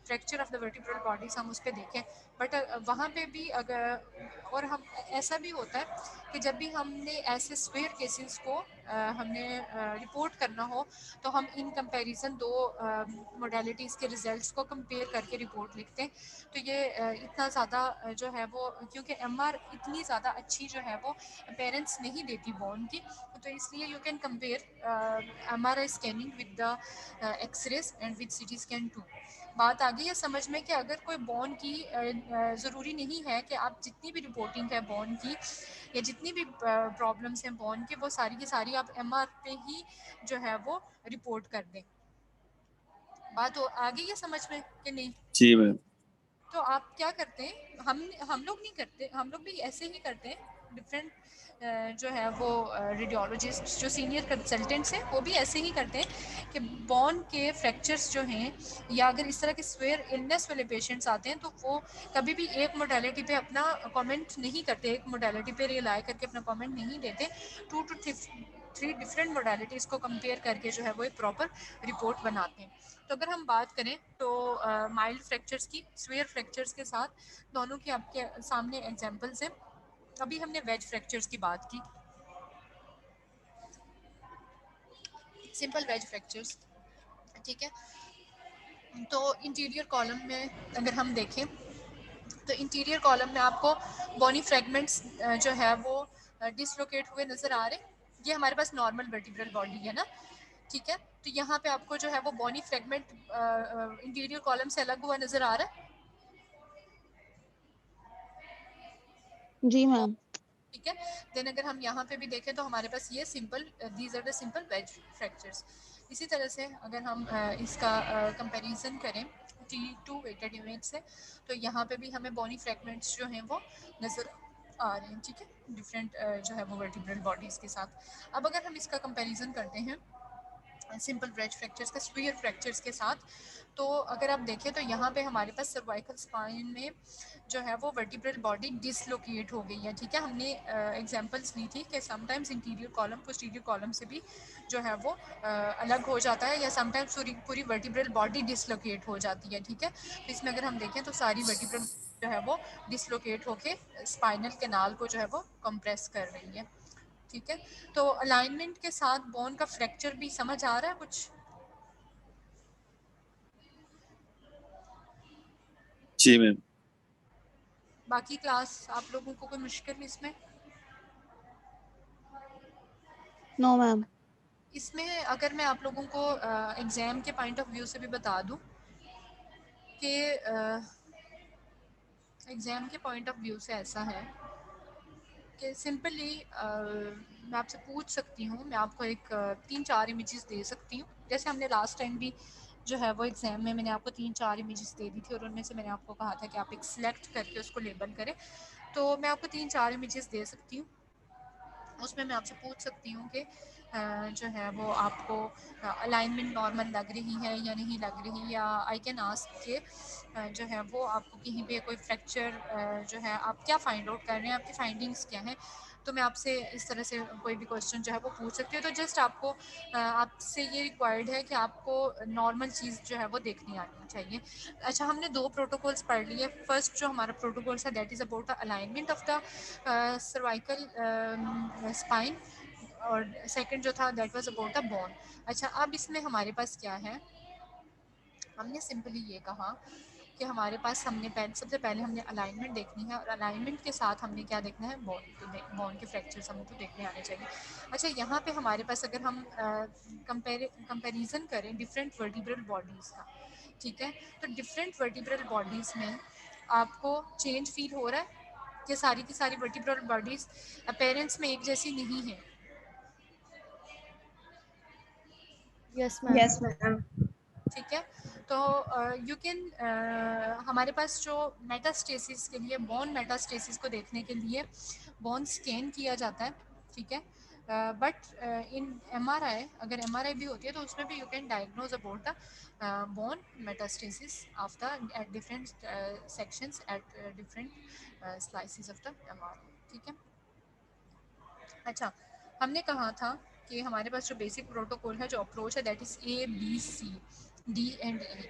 fracture of the vertebral bodies हम उस पर देखें। बट वहाँ पे भी अगर और हम ऐसा भी होता है कि जब भी हमने ऐसे स्क्वेयर केसेस को हमने रिपोर्ट करना हो, तो हम इन कंपैरिजन दो मोडालिटीज़ के रिजल्ट्स को कंपेयर करके रिपोर्ट लिखते हैं। तो ये इतना ज़्यादा जो है वो, क्योंकि एमआर इतनी ज़्यादा अच्छी जो है वो पेरेंट्स नहीं देती बोन की, तो इसलिए you can compare MRI scanning with the x-rays and with CT scan too. बात आ गई है समझ में कि अगर कोई बोन की ज़रूरी नहीं है कि आप जितनी भी रिपोर्टिंग है बोन की या जितनी भी प्रॉब्लम्स हैं बोन के, वो सारी की सारी आप एमआर पे ही जो है वो रिपोर्ट कर दें। बात आ गई है समझ में कि नहीं? जी मैम। तो आप क्या करते हैं, हम लोग नहीं करते, हम लोग भी ऐसे ही करते हैं डिफरेंट जो है वो रेडियोलॉजिस्ट जो सीनियर कंसल्टेंट्स हैं वो भी ऐसे ही करते हैं कि बोन के फ्रैक्चर्स जो हैं या अगर इस तरह के स्वेयर इलनेस वाले पेशेंट्स आते हैं तो वो कभी भी एक मोडालिटी पे अपना कमेंट नहीं करते, एक मोडालिटी पे रिलाई करके अपना कमेंट नहीं देते। 2 to 3 डिफरेंट मोडालिटीज़ को कंपेयर करके जो है वो एक प्रॉपर रिपोर्ट बनाते हैं। तो अगर हम बात करें तो माइल्ड फ्रैक्चर्स की स्वेयर फ्रैक्चर्स के साथ दोनों की आपके सामने एग्जांपल्स हैं। अभी हमने वेज फ्रैक्चर्स की बात की, सिंपल वेज फ्रैक्चर्स, ठीक है। तो इंटीरियर कॉलम में अगर हम देखें तो इंटीरियर कॉलम में आपको बोनी फ्रैगमेंट्स जो है वो डिसलोकेट हुए नज़र आ रहे हैं। ये हमारे पास नॉर्मल वर्टिब्रल बॉडी है ना, ठीक है। तो यहाँ पे आपको जो है वो बोनी फ्रैगमेंट इंटीरियर कॉलम से अलग हुआ नज़र आ रहा है। जी मैम। ठीक है। देन अगर हम यहाँ पे भी देखें तो हमारे पास ये simple, these are the simple wedge fractures. इसी तरह से अगर हम इसका कंपैरिजन करें T2 वेटेड इमेज से तो यहाँ पे भी हमें बोनी फ्रैगमेंट्स जो हैं वो नज़र आ रहे हैं, ठीक है, डिफरेंट जो है वो वर्टिब्रल बॉडीज़ के साथ। अब अगर हम इसका कंपैरिजन करते हैं सिंपल वेज फ्रैक्चर्स के स्फीयर फ्रैक्चर्स के साथ, तो अगर आप देखें तो यहाँ पे हमारे पास सर्वाइकल स्पाइन में जो है वो वर्टिब्रल बॉडी डिसलोकेट हो गई है, ठीक है। हमने एग्जांपल्स ली थी कि sometimes interior column posterior column से भी जो है वो अलग हो जाता है या समटाइम्स पूरी वर्टिब्रल बॉडी डिसलोकेट हो जाती है, ठीक है। तो इसमें अगर हम देखें तो सारी वर्टिब्रल जो है वो डिसलोकेट होके स्पाइनल कैनाल को जो है वो कंप्रेस कर रही है, ठीक है। तो अलाइनमेंट के साथ बोन का फ्रैक्चर भी समझ आ रहा है कुछ? जी मैम। बाकी क्लास आप लोगों को कोई मुश्किल इसमें? No ma'am. इसमें अगर मैं आप लोगों को एग्ज़ाम के पॉइंट ऑफ व्यू से भी बता दूं कि एग्ज़ाम के पॉइंट ऑफ व्यू से ऐसा है कि सिंपली मैं आपसे पूछ सकती हूँ, मैं आपको एक 3-4 इमेजेस दे सकती हूँ, जैसे हमने लास्ट टाइम भी जो है वो एग्ज़ाम में मैंने आपको 3-4 इमेजेस दे दी थी और उनमें से मैंने आपको कहा था कि आप एक सिलेक्ट करके उसको लेबल करें। तो मैं आपको 3-4 इमेजेस दे सकती हूँ, उसमें मैं आपसे पूछ सकती हूँ कि जो है वो आपको अलाइनमेंट नॉर्मल लग रही है या नहीं लग रही, या आई कैन आस्क के जो है वो आपको कहीं पे कोई फ्रैक्चर जो है आप क्या फाइंड आउट कर रहे हैं, आपकी फाइंडिंग्स क्या हैं। तो मैं आपसे इस तरह से कोई भी क्वेश्चन जो है वो पूछ सकती हूँ। तो जस्ट आपको आपसे ये रिक्वायर्ड है कि आपको नॉर्मल चीज़ जो है वो देखनी आनी चाहिए। अच्छा, हमने 2 प्रोटोकॉल्स पढ़ लिए। फर्स्ट जो हमारा प्रोटोकॉल है that is about the alignment of the cervical spine और सेकंड जो था that was about the bone. अच्छा, अब इसमें हमारे पास क्या है, हमने सिंपली ये कहा कि हमारे पास सबसे पहले हमने अलाइनमेंट देखनी है और अलाइनमेंट के साथ हमने क्या देखना है, बोन। तो बोन के फ्रैक्चर्स हमको देखने आने चाहिए। अच्छा, यहाँ पे हमारे पास अगर हम कंपैरिजन करें डिफरेंट वर्टिब्रल बॉडीज़ का, ठीक है, तो डिफरेंट वर्टिब्रल बॉडीज़ में आपको चेंज फील हो रहा है कि सारी की सारी वर्टिब्रल बॉडीज़ अपीयरेंस में एक जैसी नहीं है? Yes, ma'am. Yes, ma'am. ठीक है। तो यू कैन हमारे पास जो मेटास्टेसिस के लिए, बोन मेटास्टेसिस को देखने के लिए बोन स्कैन किया जाता है, ठीक है। बट इन एमआरआई, अगर एमआरआई भी होती है तो उसमें भी you can diagnose about the bone metastasis of the at different sections at different slices of the MRI, ठीक है। अच्छा, हमने कहा था कि हमारे पास जो बेसिक प्रोटोकॉल है, जो अप्रोच है that is ABC D and E।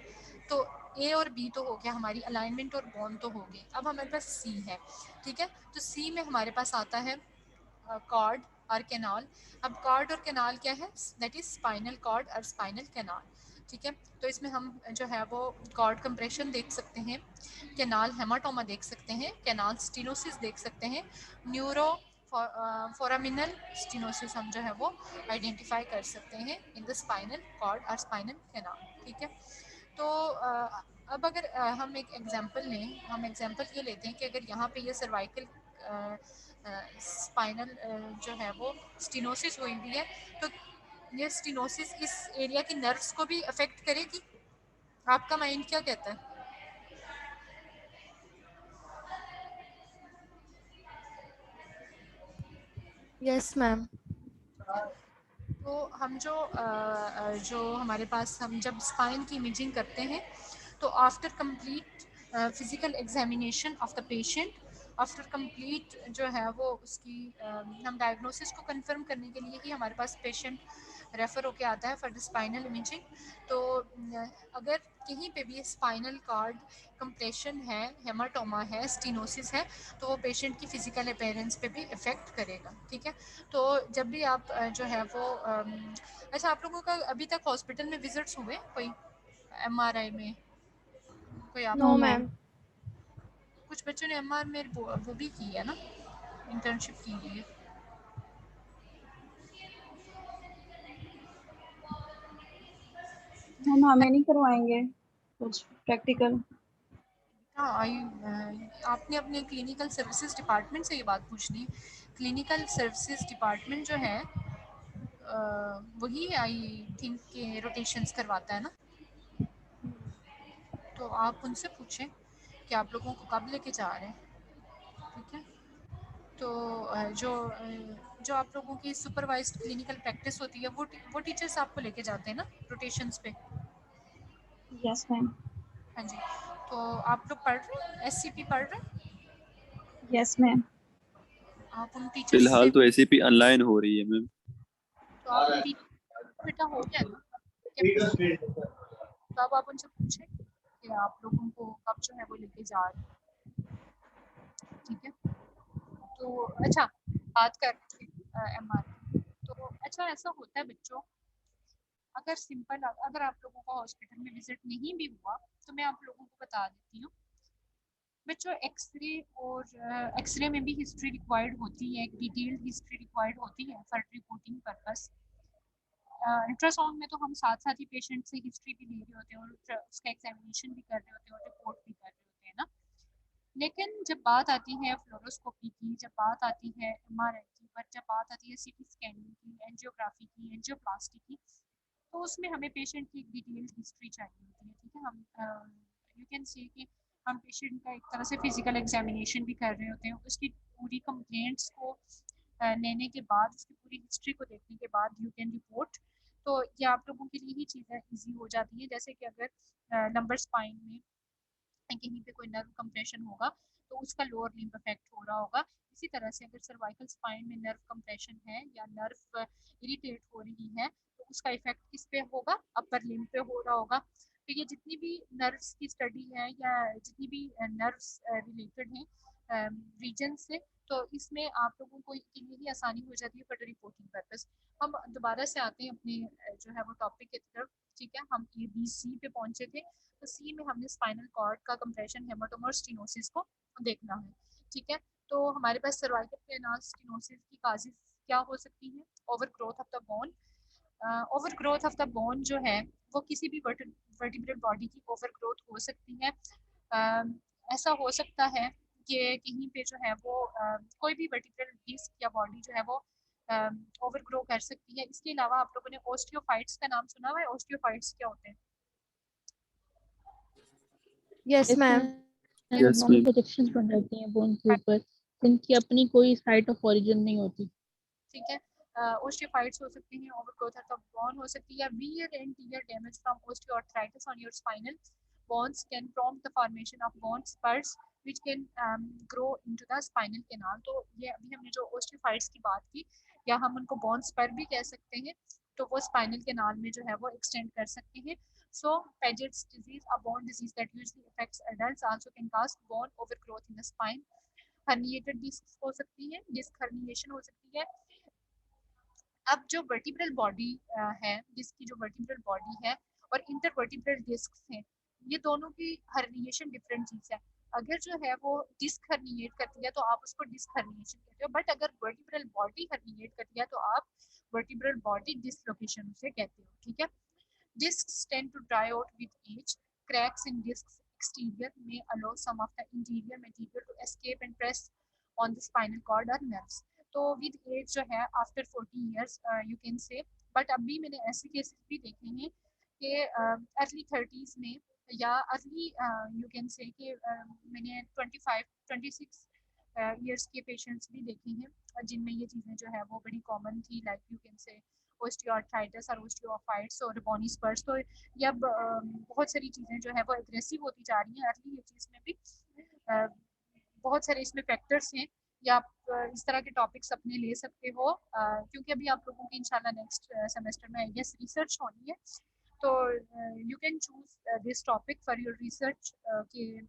तो A और B तो हो गया, हमारी अलाइनमेंट और बोन तो हो गई। अब हमारे पास C है, ठीक है। तो C में हमारे पास आता है कॉर्ड और कैनाल। अब कॉर्ड और कैनाल क्या है, दैट इज़ स्पाइनल कॉर्ड और स्पाइनल कैनाल, ठीक है। तो इसमें हम जो है वो कॉर्ड कंप्रेशन देख सकते हैं, कैनाल हेमाटोमा देख सकते हैं, कैनाल स्टीनोसिस देख सकते हैं, न्यूरो फोरामिनल स्टीनोसिस हम जो है वो आइडेंटिफाई कर सकते हैं इन द स्पाइनल कॉर्ड और स्पाइनल कैनाल, ठीक है। तो अब अगर हम एक एग्जांपल लें, हम एग्जांपल ये लेते हैं कि अगर यहाँ पे ये सर्वाइकल स्पाइनल जो है वो स्टीनोसिस हुई हुई है, तो ये स्टीनोसिस इस एरिया की नर्व्स को भी अफेक्ट करेगी? आपका माइंड क्या कहता है? Yes ma'am. तो हम जो हमारे पास हम जब स्पाइन की इमेजिंग करते हैं तो after complete physical examination of the patient, after complete जो है वो उसकी हम डायग्नोसिस को कंफर्म करने के लिए ही हमारे पास पेशेंट रेफ़र होके आता है फॉर द स्पाइनल इमेजिंग। तो अगर कहीं पे भी स्पाइनल कार्ड कंप्रेशन है, हेमाटोमा है, स्टीनोसिस है, तो वो पेशेंट की फ़िज़िकल अपीयरेंस पे भी इफ़ेक्ट करेगा। ठीक है, तो जब भी आप जो है वो अच्छा, आप लोगों का अभी तक हॉस्पिटल में विजिट्स हुए कोई एमआरआई में? कोई आप नो मैम। कुछ बच्चों ने एमआर में वो भी की है ना, इंटर्नशिप की हुई है। हम हमें नहीं करवाएंगे कुछ प्रैक्टिकल? हाँ, आपने अपने क्लिनिकल सर्विसेज डिपार्टमेंट से ये बात पूछनी है। क्लिनिकल सर्विसेज डिपार्टमेंट जो है वही आई थिंक के रोटेशंस करवाता है ना, तो आप उनसे पूछें कि आप लोगों को कब लेके जा रहे हैं। ठीक है, तो जो आप लोगों की सुपरवाइज्ड क्लिनिकल प्रैक्टिस होती है वो टीचर्स आपको लेके जाते हैं ना रोटेशंस पे। Yes ma'am. हाँ जी, तो आप लोग पढ़ रहे हैं, एससीपी पढ़ रहे हैं? Yes ma'am. आप उन टीचर्स से फिलहाल तो एसीपी ऑनलाइन हो रही है मैम। तो आप उन बेटा हो गया ना कैंपस, तो अब आप उनसे पूछें कि आप लोगों को कब जो है वो लेके जा रहे हैं। ठीक है, तो अच्छा बात कर रहे थे एमआर की। तो अच्छा ऐसा होता है बच्चों, अगर सिंपल अगर आप लोगों का हॉस्पिटल में विजिट नहीं भी हुआ तो मैं आप लोगों को बता देती हूँ बच्चों, एक्सरे और एक्सरे में भी हिस्ट्री रिक्वायर्ड होती है, एक डिटेल्ड हिस्ट्री रिक्वायर्ड होती है फॉर रिपोर्टिंग पर्पस। अल्ट्रासाउंड में तो हम साथ साथ ही पेशेंट से हिस्ट्री भी ले रहे होते हैं और उसका एग्जामिनेशन भी कर रहे होते हैं और रिपोर्ट भी कर रहे होते हैं ना। लेकिन जब बात आती है फ्लोरोस्कोपी की, जब बात आती है एमआरआई की, पर जब बात आती है सीटी स्कैनिंग की, एंजियोग्राफी की, एंजियोप्लास्टी की, तो उसमें हमें पेशेंट की एक डिटेल्ड हिस्ट्री चाहिए होती है। ठीक है, हम यू कैन से कि हम पेशेंट का एक तरह से फिजिकल एग्जामिनेशन भी कर रहे होते हैं, उसकी पूरी कंप्लेंट्स को लेने के बाद, उसकी पूरी हिस्ट्री को देखने के बाद यू कैन रिपोर्ट। तो ये आप लोगों के लिए ही चीज़ें ईजी हो जाती हैं। जैसे कि अगर लंबर स्पाइन में कहीं पे कोई नर्व कंप्रेशन होगा तो उसका लोअर लिम्ब अफेक्ट हो रहा होगा। इसी तरह से अगर सर्वाइकल स्पाइन में नर्व कंप्रेशन है या नर्व इरिटेट हो रही है तो उसका इफेक्ट किस पे होगा, अपर लिम्ब पे हो रहा होगा। तो ये जितनी भी नर्व्स की स्टडी है या जितनी भी नर्व्स रिलेटेड हैं रीजन से, तो इसमें आप लोगों को के लिए ही आसानी हो जाती है फॉर रिपोर्टिंग पर्पस। हम दोबारा से आते हैं अपने जो है वो टॉपिक की तरफ। ठीक है, हम ए बी सी पे पहुंचे थे, तो सी में हमने स्पाइनल कॉर्ड का कंप्रेशन, हेमाटोमा और स्टीनोसिस को देखना है। ठीक है, तो हमारे पास सर्वाइकल कैनाल स्टीनोसिस की काजेज क्या हो सकती हैं? Over growth of the bone. Over growth of the bone जो है वो किसी भी वर्टिब्रल बॉडी की ओवर ग्रोथ हो सकती है। ऐसा हो सकता है कि कहीं पे जो है वो कोई भी वर्टिब्रल डिस्क या बॉडी जो है वो ओवर ग्रो कर सकती है। इसके अलावा आप लोगों ने ओस्टियोफाइट्स का नाम सुना हुआ है? ओस्टियोफाइट्स क्या होते हैं? Yes ma'am. Yes non ma'am. Projections बन जाती हैं बोन के ऊपर, जिनकी अपनी कोई साइट ऑफ ओरिजिन नहीं होती। ठीक है, ओस्टियोफाइट्स हो सकती हैं, ओवरग्रोथ ऑफ बोन हो सकती है, wear and tear damage from osteoarthritis on your spinal bones can prompt the formation of bone spurs which can grow into the spinal canal। तो ये अभी हमने जो ओस्टियोफाइट्स की बात की, या हम उनको बोन स्पर भी कह सकते हैं, तो वो स्पाइनल कैनाल में जो है वो एक्सटेंड कर सकते हैं। So Paget's disease, a bone disease that usually affects adults, also can cause bone overgrowth in the spine. Herniated disc हो सकती है, डिस्क हर्निएशन हो सकती है। अब जो वर्टिब्रल बॉडी है, जिसकी जो वर्टिब्रल बॉडी है और इंटरवर्टिब्रल डिस्क हैं, ये दोनों की हर्निएशन डिफरेंट चीज़ है। अगर जो है वो डिस्क हर्निएट करती है तो आप उसको डिस्क हर्निएशन कहते हो, बट अगर वर्टिब्रल बॉडी हर्निएट करती है तो आप वर्टिब्रल बॉडी डिसलोकेशन उसे कहते हो। ठीक है, discs tend to dry out with age. Cracks in discs exterior may allow some of the interior material to escape and press on the spinal cord or nerves. तो with as जो है after 40 years you can से, but अभी मैंने ऐसे cases भी देखे हैं कि अर्ली 30s में या अर्ली यू कैन से कि मैंने 25 26 ईयर्स के पेशेंट्स भी देखे हैं जिनमें ये चीज़ें जो है वो बड़ी कॉमन थी, लाइक यू कैन से ओस्टियोआर्थराइटिस और ओस्टियोफाइट्स और बोनी स्पर्स। तो ये अब बहुत सारी चीज़ें जो है वो एग्रेसिव होती जा रही हैं अर्ली एजेस में भी। बहुत सारे इसमें फैक्टर्स हैं, या आप इस तरह के टॉपिक्स अपने ले सकते हो, क्योंकि अभी आप लोगों की इंशाल्लाह नेक्स्ट सेमेस्टर में यस रिसर्च होनी है, तो you can choose this topic for your research कि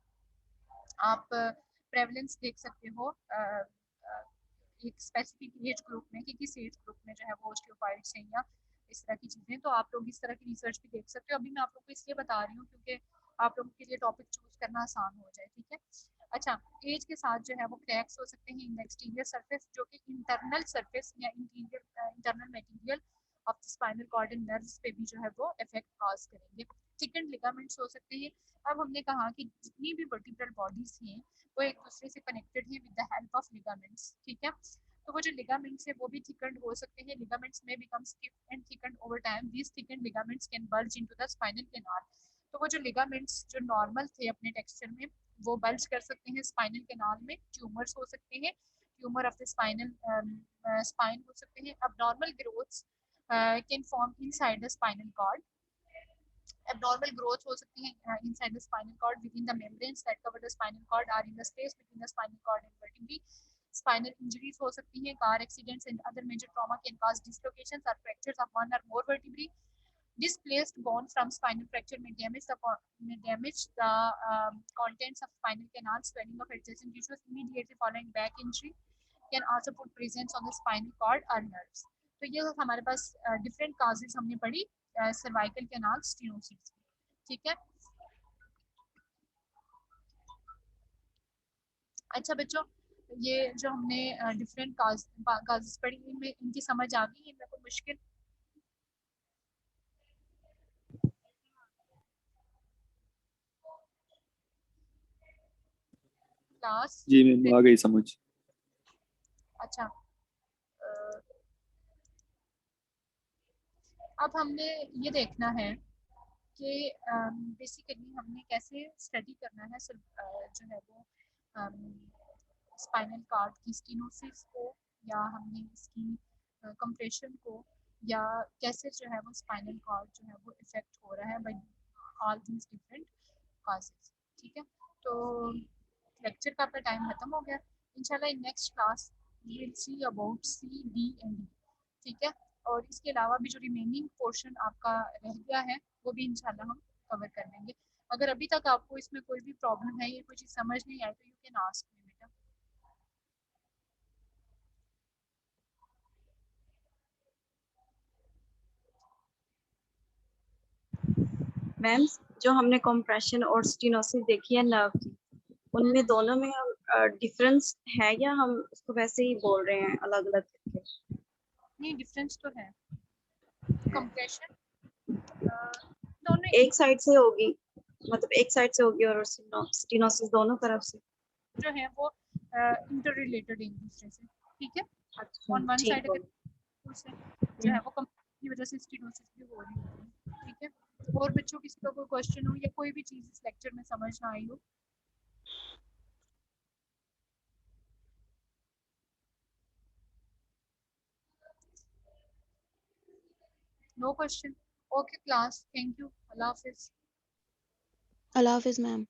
आप प्रेवलेंस देख सकते हो एक स्पेसिफिक एज ग्रुप में कि किस एज ग्रुप में जो है वो ओस्टियोफाइट्स हैं या इस तरह की चीज़ें, तो आप लोग इस तरह की रिसर्च भी देख सकते हो। अभी मैं आप लोगों को इसलिए बता रही हूँ क्योंकि आप लोगों के लिए टॉपिक चूज करना आसान हो जाए, ठीक है। अच्छा, एज के साथ जो है वो क्रैक्स हो सकते हैं इन द एक्सटीरियर सरफेस, जो कि इंटरनल सरफेस या internal material of the spinal cord and nerves पे भी जो है वो इफेक्ट कॉज करेंगे। थिकन्ड लिगामेंट्स हो सकते हैं। अब हमने कहा कि जितनी भी वर्टिब्रल बॉडीज हैं वो एक दूसरे से कनेक्टेड है with the help of ligaments, ठीक है। तो वो जो लिगामेंट्स है वो भी थिकन्ड हो सकते हैं। Ligaments may become stiff and thickened over time. These thickened ligaments can bulge into the spinal canal. तो वो जो लिगामेंट्स जो नॉर्मल थे अपने टेक्सचर में वो बल्ज कर सकते हैं स्पाइनल कैनाल में। ट्यूमर्स हो सकते हैं, tumour of the spinal spine हो सकते हैं। abnormal growths can form inside the spinal cord. Abnormal growth हो सकती है inside the spinal cord within the membranes that cover the spinal cord or in the space between the spinal cord and vertebrae. Spinal injuries हो सकती हैं. Car accidents and other major trauma can cause dislocations or fractures of one or more vertebrae. Displaced bone from spinal fracture may damage the contents of spinal canal. Swelling of adjacent tissues immediately following back injury can also put presence on the spinal cord or nerves. तो ये हमारे पास different causes हमने पढ़ी cervical canal stenosis, ठीक है। अच्छा बच्चों, ये जो हमने डिफरेंट काजेस पढ़ी इनमें इनकी समझ आ गई? इनमें कोई मुश्किल? क्लास जी मैम आ गई समझ। अच्छा, अब हमने ये देखना है कि बेसिकली हमने कैसे स्टडी करना है जो है वो स्पाइनल कॉर्ड की स्टेनोसिस को, या हमने इसकी कंप्रेशन को, या कैसे जो है वो स्पाइनल कॉर्ड जो है वो इफेक्ट हो रहा है by all these different causes, ठीक है। तो लेक्चर का अपना टाइम खत्म हो गया। इंशाल्लाह in next class we will see about C D and D, ठीक है। और इसके अलावा भी जो रिमेनिंग पोर्शन आपका रह गया है वो भी इंशाल्लाह हम कवर कर लेंगे। अगर अभी तक आपको इसमें कोई भी प्रॉब्लम है या कोई चीज़ समझ नहीं आई तो यू कैन आस्क मी बेटा। मैम जो हमने कंप्रेशन और स्टेनोसिस देखी है नर्व की, उनमें दोनों में डिफरेंस है या हम उसको वैसे ही बोल रहे हैं अलग अलग करके? नहीं, डिफरेंस तो है। कंप्रेशन दोनों एक साइड से होगी, मतलब एक साइड से होगी, और स्टेनोसिस दोनों तरफ से जो है वो इंटर रिलेटेड एक दूसरे से, ठीक है। ऑन वन साइड अगर उससे जो है वो कंप्रेशन की वजह से स्टेनोसिस भी हो रही होती है, ठीक है। और बच्चों किसी का कोई क्वेश्चन हो या कोई भी चीज़ इस लेक्चर में समझ ना आई हो? No question? Okay class, thank you, अल्लाह हाफिज। अल्लाह हाफिज मैम।